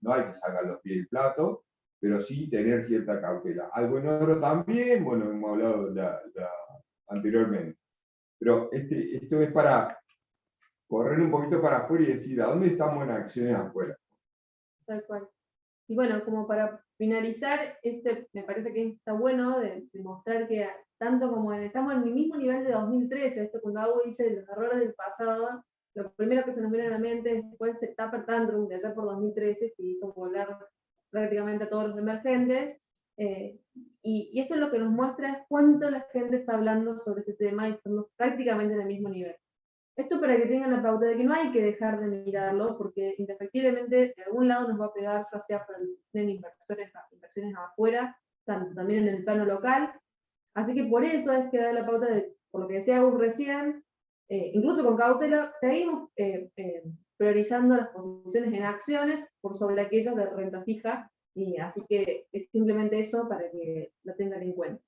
no hay que sacar los pies del plato, pero sí tener cierta cautela. Algo en oro también, bueno, hemos hablado anteriormente. Pero esto es para correr un poquito para afuera y decir, ¿a dónde estamos en acciones afuera? Tal cual. Y bueno, como para finalizar, me parece que está bueno de mostrar que tanto como estamos en el mismo nivel de 2013, esto cuando Abu dice los errores del pasado, lo primero que se nos viene a la mente fue ese Taper Tantrum de allá por 2013, que hizo volar prácticamente a todos los emergentes, y esto es lo que nos muestra es cuánto la gente está hablando sobre este tema y estamos prácticamente en el mismo nivel. Esto para que tengan la pauta de que no hay que dejar de mirarlo, porque indefectiblemente de algún lado nos va a pegar, ya sea para tener inversiones afuera, también en el plano local. Así que por eso es que da la pauta de, por lo que decía Agus recién, incluso con cautela, seguimos priorizando las posiciones en acciones por sobre aquellas de renta fija, y así que es simplemente eso para que lo tengan en cuenta.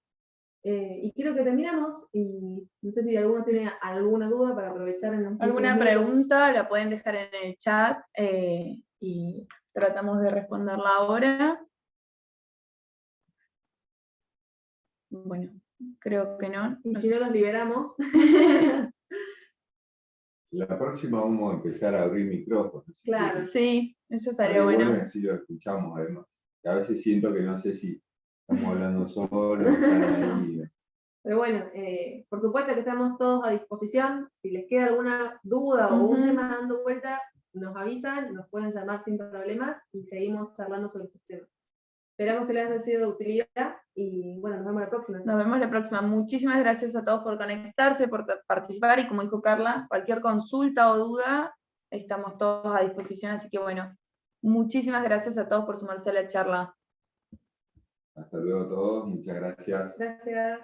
Y creo que terminamos, y no sé si alguno tiene alguna duda para aprovechar en los ¿Alguna últimos minutos. pregunta? La pueden dejar en el chat y tratamos de responderla ahora. Bueno, creo que no. Y si no, los liberamos. La próxima vamos a empezar a abrir micrófonos. Claro. Sí, eso estaría Estaría bueno. bueno, así lo escuchamos además. A veces siento que no sé si estamos hablando solos, están ahí. Pero bueno, por supuesto que estamos todos a disposición. Si les queda alguna duda o un Ujú. tema dando vuelta, nos avisan, nos pueden llamar sin problemas y seguimos charlando sobre estos temas. Esperamos que les haya sido de utilidad y bueno, nos vemos la próxima. Nos vemos la próxima. Muchísimas gracias a todos por conectarse, por participar, y como dijo Carla, cualquier consulta o duda, estamos todos a disposición, así que bueno, muchísimas gracias a todos por sumarse a la charla. Hasta luego a todos, muchas gracias. Gracias.